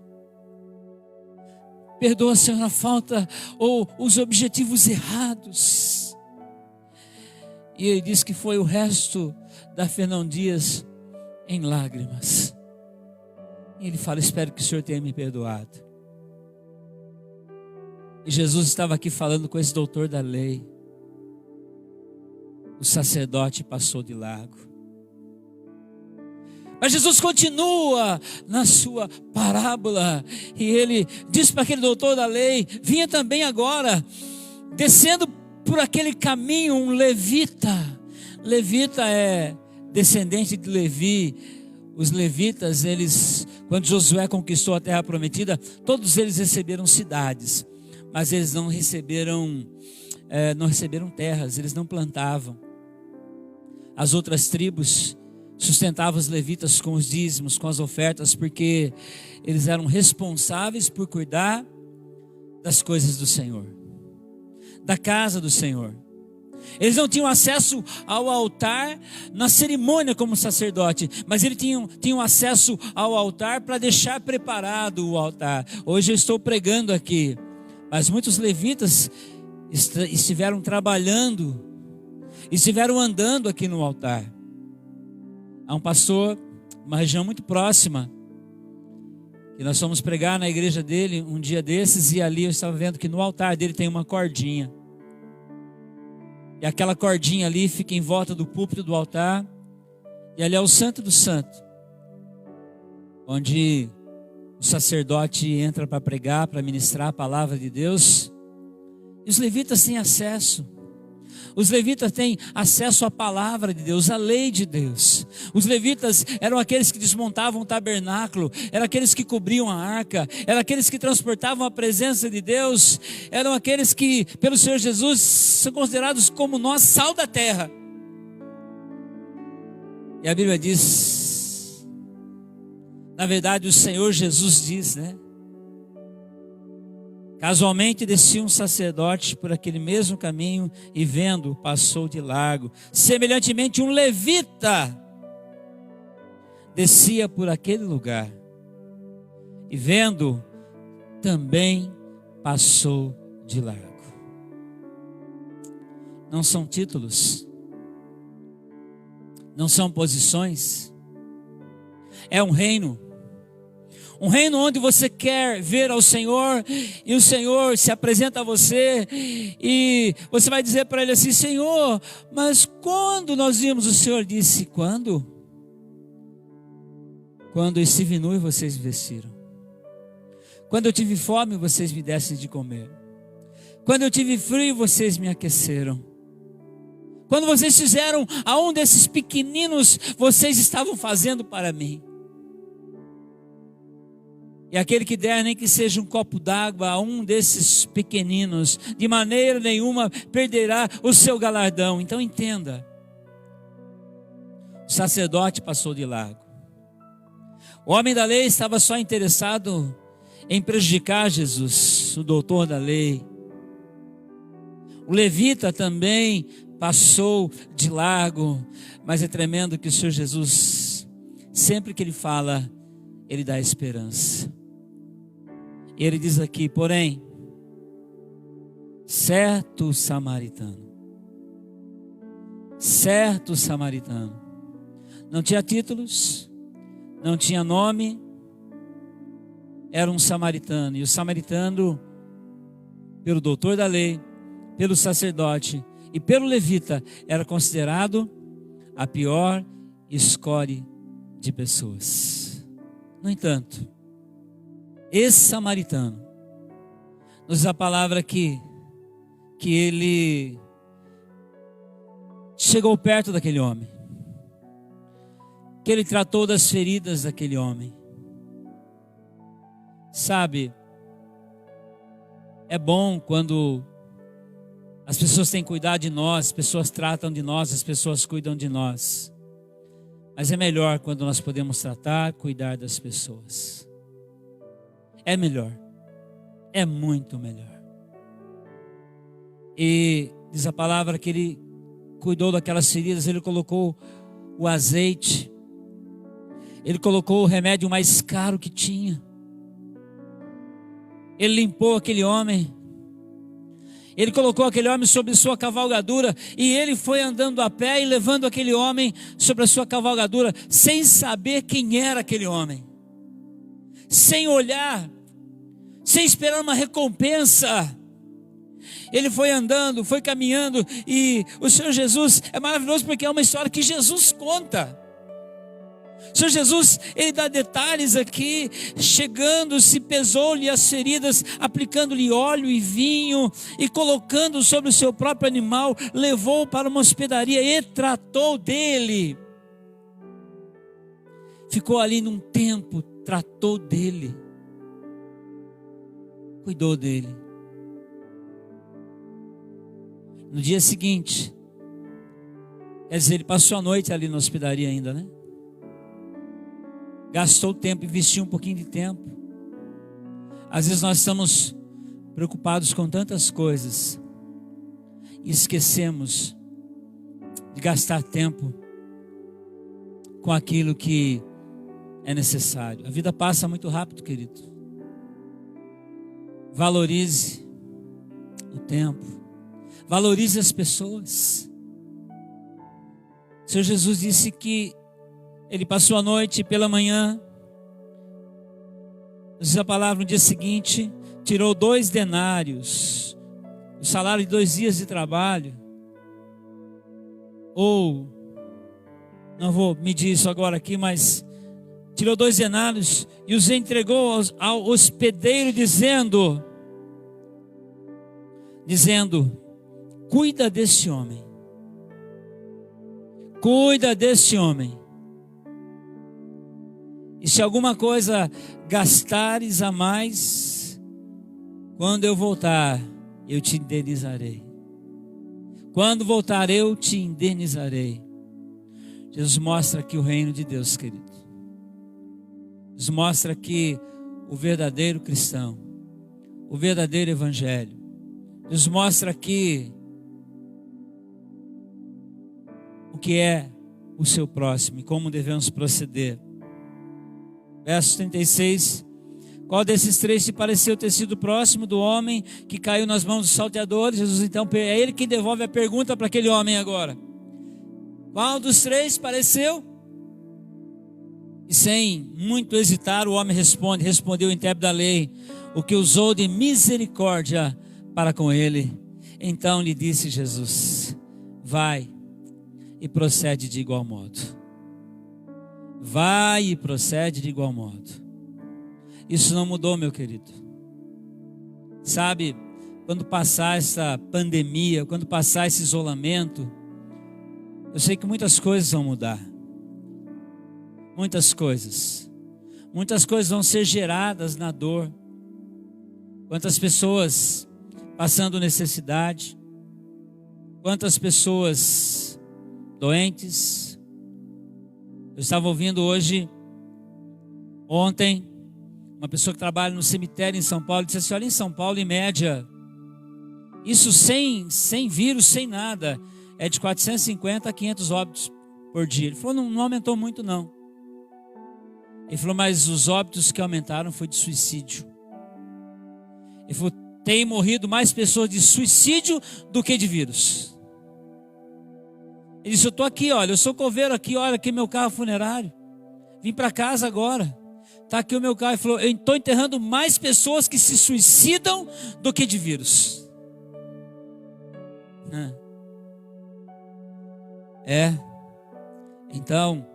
perdoa, Senhor, a falta ou os objetivos errados. E ele disse que foi o resto da Fernão Dias em lágrimas. E ele fala: espero que o Senhor tenha me perdoado. E Jesus estava aqui falando com esse doutor da lei. O sacerdote passou de largo. Mas Jesus continua na sua parábola. E ele diz para aquele doutor da lei: vinha também agora, descendo por aquele caminho, um levita. Levita é descendente de Levi. Os levitas, eles, quando Josué conquistou a terra prometida, todos eles receberam cidades, mas eles não receberam terras, eles não plantavam. As outras tribos sustentavam os levitas com os dízimos, com as ofertas, porque eles eram responsáveis por cuidar das coisas do Senhor, da casa do Senhor. Eles não tinham acesso ao altar na cerimônia como sacerdote, mas eles tinham acesso ao altar para deixar preparado o altar. Hoje eu estou pregando aqui, mas muitos levitas estiveram trabalhando, estiveram andando aqui no altar. Há um pastor, uma região muito próxima, e nós fomos pregar na igreja dele um dia desses, e ali eu estava vendo que no altar dele tem uma cordinha. E aquela cordinha ali fica em volta do púlpito do altar. E ali é o Santo do Santo, onde o sacerdote entra para pregar, para ministrar a palavra de Deus. E os levitas têm acesso. Os levitas têm acesso à palavra de Deus, à lei de Deus. Os levitas eram aqueles que desmontavam o tabernáculo, eram aqueles que cobriam a arca, eram aqueles que transportavam a presença de Deus, eram aqueles que, pelo Senhor Jesus, são considerados como nós, sal da terra. E a Bíblia diz, na verdade o Senhor Jesus diz, né? Casualmente descia um sacerdote por aquele mesmo caminho e vendo, passou de largo. Semelhantemente um levita descia por aquele lugar e vendo, também passou de largo. Não são títulos, não são posições. É um reino. Um reino onde você quer ver ao Senhor e o Senhor se apresenta a você e você vai dizer para Ele assim: Senhor, mas quando nós vimos? O Senhor disse: quando? Quando eu estive nu e vocês me vestiram. Quando eu tive fome, vocês me dessem de comer. Quando eu tive frio, vocês me aqueceram. Quando vocês fizeram a um desses pequeninos, vocês estavam fazendo para mim. E aquele que der, nem que seja um copo d'água a um desses pequeninos, de maneira nenhuma perderá o seu galardão. Então entenda, o sacerdote passou de largo. O homem da lei estava só interessado em prejudicar Jesus, o doutor da lei. O levita também passou de largo, mas é tremendo que o Senhor Jesus, sempre que Ele fala, Ele dá esperança. E Ele diz aqui: porém, certo samaritano, não tinha títulos, não tinha nome, era um samaritano. E o samaritano, pelo doutor da lei, pelo sacerdote e pelo levita, era considerado a pior escória de pessoas. No entanto, esse samaritano, nos diz a palavra que ele chegou perto daquele homem, que ele tratou das feridas daquele homem. Sabe, é bom quando as pessoas têm cuidado de nós, as pessoas tratam de nós, as pessoas cuidam de nós. Mas é melhor quando nós podemos tratar, cuidar das pessoas. É melhor, é muito melhor. E diz a palavra que ele cuidou daquelas feridas, ele colocou o azeite, ele colocou o remédio mais caro que tinha. Ele limpou aquele homem, ele colocou aquele homem sobre sua cavalgadura e ele foi andando a pé e levando aquele homem sobre a sua cavalgadura, sem saber quem era aquele homem, sem olhar, sem esperar uma recompensa. Ele foi andando, foi caminhando, e o Senhor Jesus é maravilhoso porque é uma história que Jesus conta. O Senhor Jesus, Ele dá detalhes aqui, chegando-se, pesou-lhe as feridas, aplicando-lhe óleo e vinho, e colocando sobre o seu próprio animal, levou para uma hospedaria e tratou dele. Ficou ali num tempo, tratou dele, cuidou dele. No dia seguinte, quer dizer, ele passou a noite ali na hospedaria ainda, né? Gastou tempo, investiu um pouquinho de tempo. Às vezes nós estamos preocupados com tantas coisas e esquecemos de gastar tempo com aquilo que é necessário. A vida passa muito rápido, querido. Valorize o tempo, valorize as pessoas. O Senhor Jesus disse que Ele passou a noite e pela manhã, diz a palavra, no dia seguinte, tirou 2 denários, o salário de 2 dias de trabalho. Ou, não vou medir isso agora aqui, mas tirou 2 denários e os entregou ao hospedeiro, dizendo, cuida desse homem. Cuida desse homem. E se alguma coisa gastares a mais, quando eu voltar, eu te indenizarei. Quando voltar, eu te indenizarei. Jesus mostra aqui o reino de Deus, querido. Jesus mostra aqui o verdadeiro cristão, o verdadeiro evangelho. Jesus mostra aqui o que é o seu próximo e como devemos proceder. Verso 36, qual desses 3 te pareceu ter sido próximo do homem que caiu nas mãos dos salteadores? Jesus então, é ele que devolve a pergunta para aquele homem agora. Qual dos três pareceu? E sem muito hesitar, o homem respondeu o intérprete da lei, o que usou de misericórdia para com ele. Então lhe disse Jesus: vai e procede de igual modo. Vai e procede de igual modo. Isso não mudou, meu querido. Sabe, quando passar essa pandemia, quando passar esse isolamento, eu sei que muitas coisas vão mudar. Muitas coisas vão ser geradas na dor. Quantas pessoas passando necessidade, quantas pessoas doentes. Eu estava ouvindo ontem, uma pessoa que trabalha no cemitério em São Paulo, disse assim: olha, em São Paulo, em média, isso sem vírus, sem nada, é de 450 a 500 óbitos por dia. Ele falou, não aumentou muito não. Ele falou, mas os óbitos que aumentaram foi de suicídio. Ele falou, tem morrido mais pessoas de suicídio do que de vírus. Ele disse, eu estou aqui, olha, eu sou coveiro aqui, olha aqui meu carro funerário. Vim para casa agora. Está aqui o meu carro. Ele falou, eu estou enterrando mais pessoas que se suicidam do que de vírus. Então,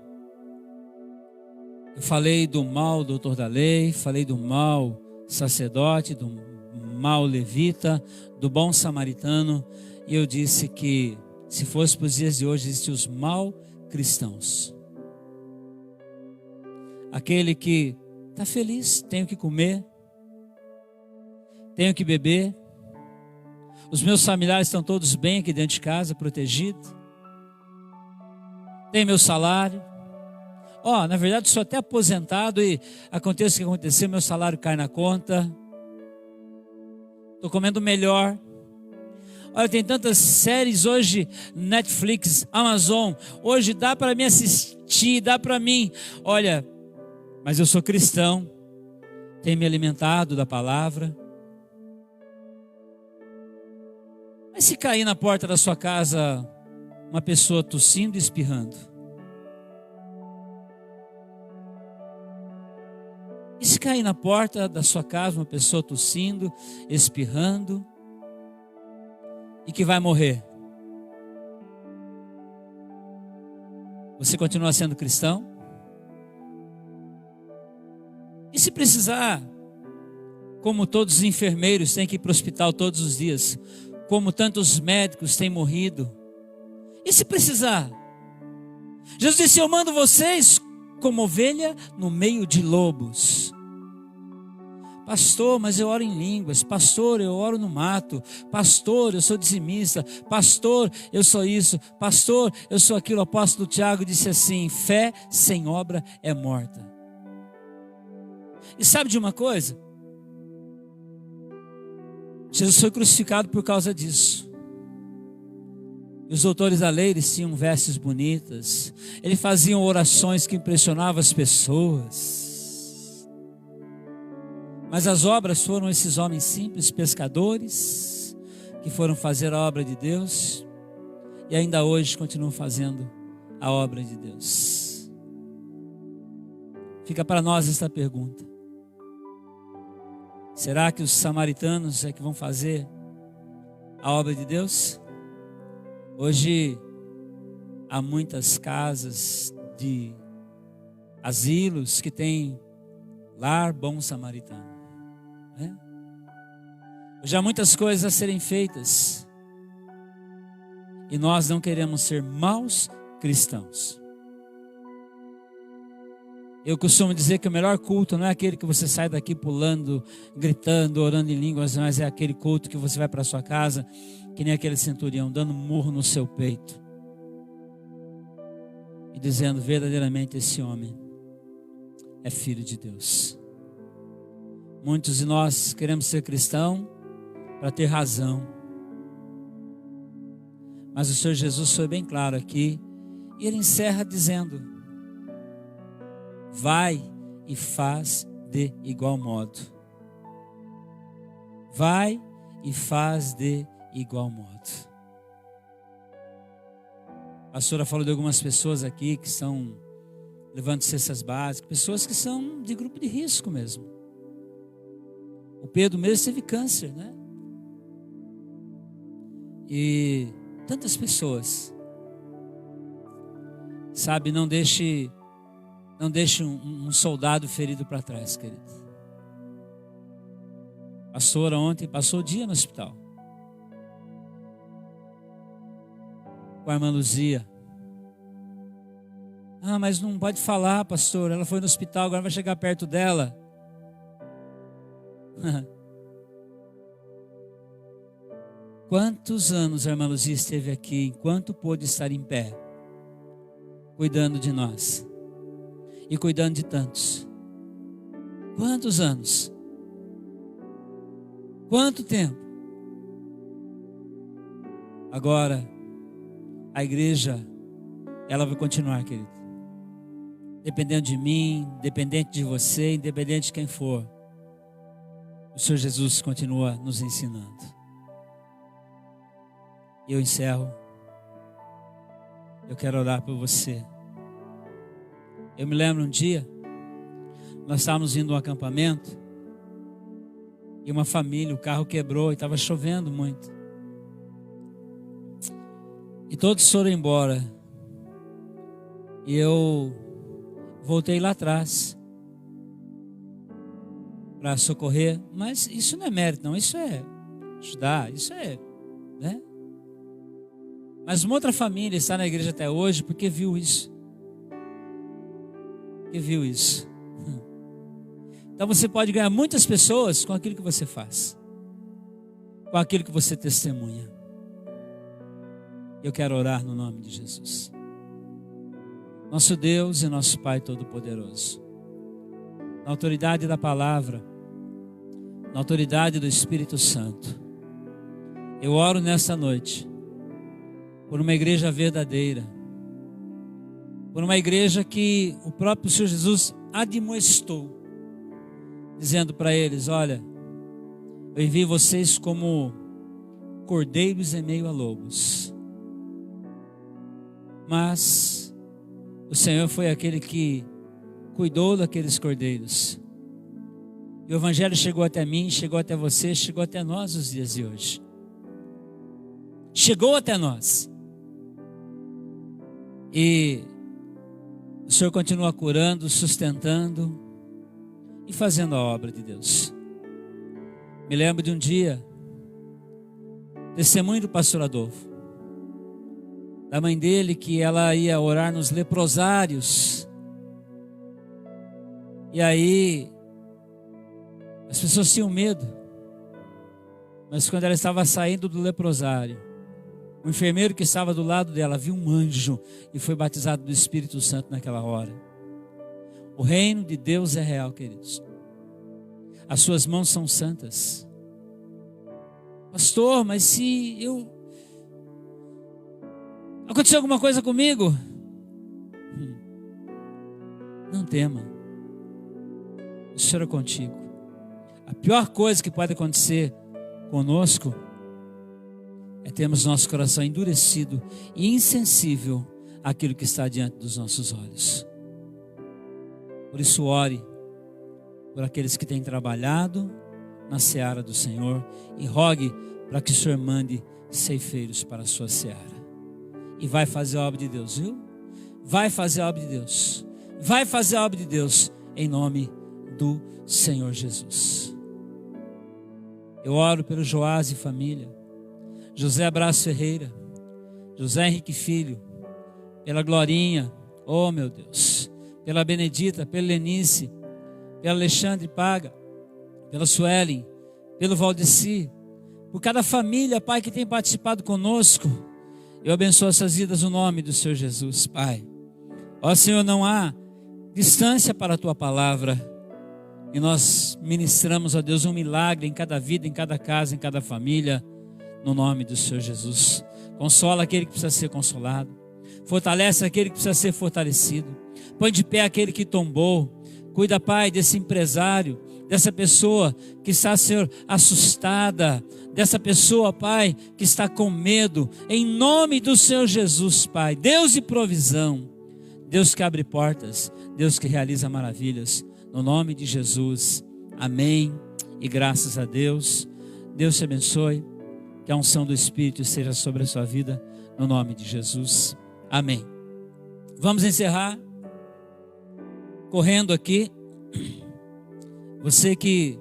eu falei do mau doutor da lei, falei do mau sacerdote, do mau levita, do bom samaritano, e eu disse que se fosse para os dias de hoje, existem os mau cristãos. Aquele que está feliz, tenho que comer, tenho que beber, os meus familiares estão todos bem aqui dentro de casa, protegidos, tem meu salário. Na verdade sou até aposentado e aconteça o que acontecer, meu salário cai na conta. Estou comendo melhor. Olha, tem tantas séries hoje, Netflix, Amazon. Hoje dá para mim assistir, dá para mim. Olha, mas eu sou cristão, tenho me alimentado da palavra. Mas se cair na porta da sua casa uma pessoa tossindo e espirrando? E se cair na porta da sua casa uma pessoa tossindo, espirrando e que vai morrer? Você continua sendo cristão? E se precisar, como todos os enfermeiros têm que ir para o hospital todos os dias, como tantos médicos têm morrido, e se precisar? Jesus disse, eu mando vocês como ovelha no meio de lobos. Pastor, mas eu oro em línguas. Pastor, eu oro no mato. Pastor, eu sou dizimista. Pastor, eu sou isso. Pastor, eu sou aquilo. O apóstolo Tiago disse assim, fé sem obra é morta. E sabe de uma coisa? Jesus foi crucificado por causa disso. E os doutores da lei, eles tinham vestes bonitas. Eles faziam orações que impressionavam as pessoas. Mas as obras foram esses homens simples, pescadores, que foram fazer a obra de Deus. E ainda hoje continuam fazendo a obra de Deus. Fica para nós esta pergunta. Será que os samaritanos é que vão fazer a obra de Deus? Hoje há muitas casas de asilos que têm lar bom samaritano. Hoje há muitas coisas a serem feitas e nós não queremos ser maus cristãos. Eu costumo dizer que o melhor culto não é aquele que você sai daqui pulando, gritando, orando em línguas, mas é aquele culto que você vai para sua casa, que nem aquele centurião, dando murro no seu peito e dizendo verdadeiramente esse homem é filho de Deus. Muitos de nós queremos ser cristão para ter razão, mas o Senhor Jesus foi bem claro aqui, e Ele encerra dizendo, vai e faz de igual modo. Vai e faz de igual modo. A pastora falou de algumas pessoas aqui que estão levando cestas básicas, pessoas que são de grupo de risco mesmo. O Pedro mesmo teve câncer, né? E tantas pessoas. Sabe, não deixe um soldado ferido para trás, querido. A pastora ontem passou o dia no hospital com a irmã Luzia. Ah, mas não pode falar, pastor. Ela foi no hospital, agora vai chegar perto dela. Quantos anos a irmã Luzia esteve aqui, enquanto pôde estar em pé, cuidando de nós e cuidando de tantos? Quantos anos? Quanto tempo? Agora, a igreja, ela vai continuar, querido. Dependendo de mim, dependente de você, independente de quem for, o Senhor Jesus continua nos ensinando. E eu encerro. Eu quero orar por você. Eu me lembro um dia, nós estávamos indo a um acampamento, e uma família, o carro quebrou e estava chovendo muito. E todos foram embora. E eu voltei lá atrás para socorrer. Mas isso não é mérito, não. Isso é ajudar, isso é, né? Mas uma outra família está na igreja até hoje porque viu isso. Porque viu isso. Então você pode ganhar muitas pessoas com aquilo que você faz, com aquilo que você testemunha. Eu quero orar no nome de Jesus. Nosso Deus e nosso Pai Todo-Poderoso, na autoridade da palavra, na autoridade do Espírito Santo, eu oro nesta noite por uma igreja verdadeira, por uma igreja que o próprio Senhor Jesus admoestou, dizendo para eles: olha, eu envio vocês como cordeiros em meio a lobos. Mas o Senhor foi aquele que cuidou daqueles cordeiros. E o Evangelho chegou até mim, chegou até você, chegou até nós os dias de hoje. Chegou até nós. E o Senhor continua curando, sustentando e fazendo a obra de Deus. Me lembro de um dia, testemunho do pastor Adolfo, da mãe dele, que ela ia orar nos leprosários. E aí as pessoas tinham medo. Mas quando ela estava saindo do leprosário, o enfermeiro que estava do lado dela viu um anjo e foi batizado do Espírito Santo naquela hora. O reino de Deus é real, queridos. As suas mãos são santas. Pastor, mas se aconteceu alguma coisa comigo? Não tema. O Senhor é contigo. A pior coisa que pode acontecer conosco é termos nosso coração endurecido e insensível àquilo que está diante dos nossos olhos. Por isso, ore por aqueles que têm trabalhado na seara do Senhor e rogue para que o Senhor mande ceifeiros para a sua seara. E vai fazer a obra de Deus, viu? Vai fazer a obra de Deus. Vai fazer a obra de Deus em nome do Senhor Jesus. Eu oro pelo Joás e família, José Abraço Ferreira, José Henrique Filho, pela Glorinha, oh meu Deus, pela Benedita, pela Lenice, pelo Alexandre Paga, pela Suelen, pelo Valdeci, por cada família, Pai, que tem participado conosco. Eu abençoo essas vidas no nome do Senhor Jesus, Pai. Ó Senhor, não há distância para a Tua palavra. E nós ministramos, ó Deus, um milagre em cada vida, em cada casa, em cada família, no nome do Senhor Jesus. Consola aquele que precisa ser consolado. Fortalece aquele que precisa ser fortalecido. Põe de pé aquele que tombou. Cuida, Pai, desse empresário. dessa pessoa que está, Senhor, assustada, dessa pessoa, Pai, que está com medo, em nome do Senhor Jesus, Pai. Deus de provisão, Deus que abre portas, Deus que realiza maravilhas, no nome de Jesus, amém, e graças a Deus. Deus te abençoe, que a unção do Espírito esteja sobre a sua vida, no nome de Jesus, amém. Vamos encerrar correndo aqui. Você que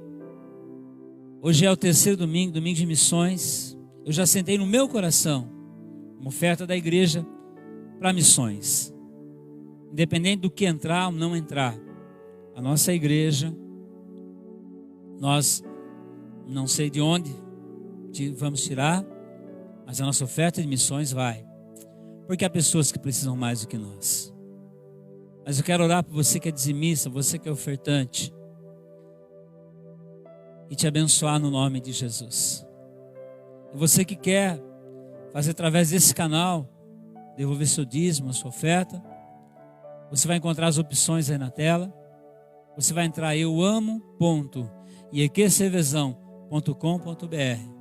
hoje é o terceiro domingo, domingo de missões, eu já sentei no meu coração uma oferta da igreja para missões, independente do que entrar ou não entrar. A nossa igreja, nós não sei de onde vamos tirar, mas a nossa oferta de missões vai, porque há pessoas que precisam mais do que nós. Mas eu quero orar por você que é dizimista, você que é ofertante, e te abençoar no nome de Jesus. E você que quer fazer através desse canal, devolver seu dízimo, a sua oferta, você vai encontrar as opções aí na tela. Você vai entrar em euamo.ieqcvzão.com.br.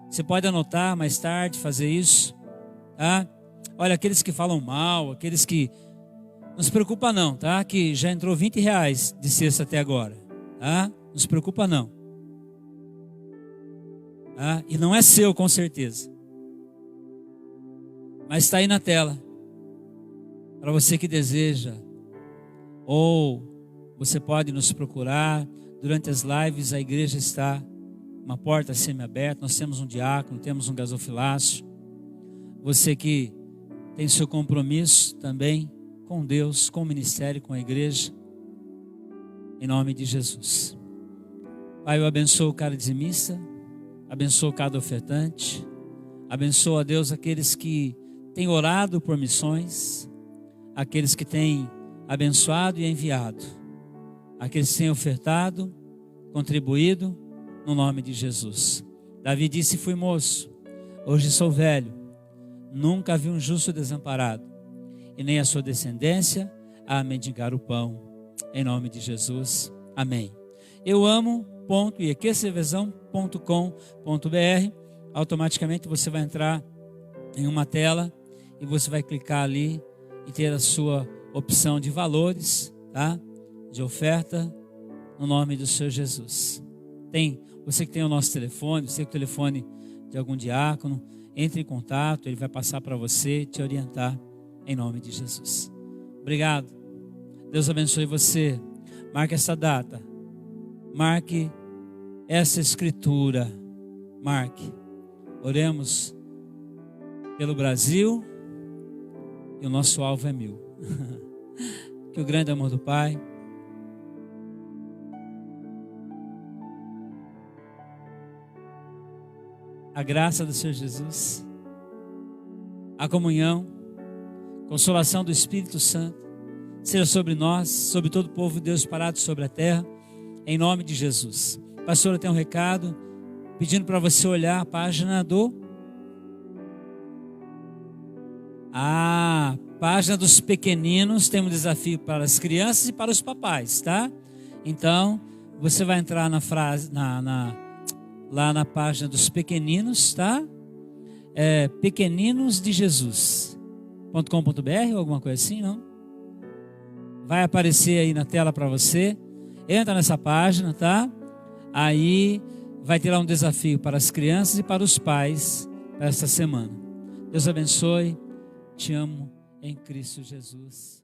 Você pode anotar mais tarde, fazer isso, tá? Olha, aqueles que falam mal, aqueles que... Não se preocupa não, tá? Que já entrou R$20 de cesta até agora, tá? Não se preocupa não. Tá? E não é seu, com certeza. Mas está aí na tela. Para você que deseja. Ou você pode nos procurar. Durante as lives a igreja está uma porta semi-aberta. Nós temos um diácono, temos um gasofilácio. Você que tem seu compromisso também com Deus, com o ministério, com a igreja. Em nome de Jesus. Pai, eu abençoo cada dizimista. Abençoo cada ofertante. Abençoo, a Deus, aqueles que têm orado por missões. Aqueles que têm abençoado e enviado. Aqueles que têm ofertado, contribuído, no nome de Jesus. Davi disse: fui moço, hoje sou velho. Nunca vi um justo desamparado, e nem a sua descendência a mendigar o pão. Em nome de Jesus, amém. Eu amo.ieqcvzão.com.br. Automaticamente você vai entrar em uma tela e você vai clicar ali e ter a sua opção de valores, tá? De oferta, no nome do Senhor Jesus. Você que tem o nosso telefone, você que tem o telefone de algum diácono, entre em contato, ele vai passar para você, te orientar, em nome de Jesus. Obrigado. Deus abençoe você. Marque essa data. Marque essa escritura. Marque. Oremos pelo Brasil. E o nosso alvo é 1000. Que o grande amor do Pai, a graça do Senhor Jesus, a comunhão, consolação do Espírito Santo, seja sobre nós, sobre todo o povo de Deus parado sobre a terra, em nome de Jesus. Pastora tem um recado, pedindo para você olhar a página página dos pequeninos. Tem um desafio para as crianças e para os papais, tá? Então, você vai entrar na frase, lá na página dos pequeninos, tá? pequeninosdejesus.com.br ou alguma coisa assim, não? Vai aparecer aí na tela para você. Entra nessa página, tá? Aí vai ter lá um desafio para as crianças e para os pais para esta semana. Deus abençoe. Te amo em Cristo Jesus.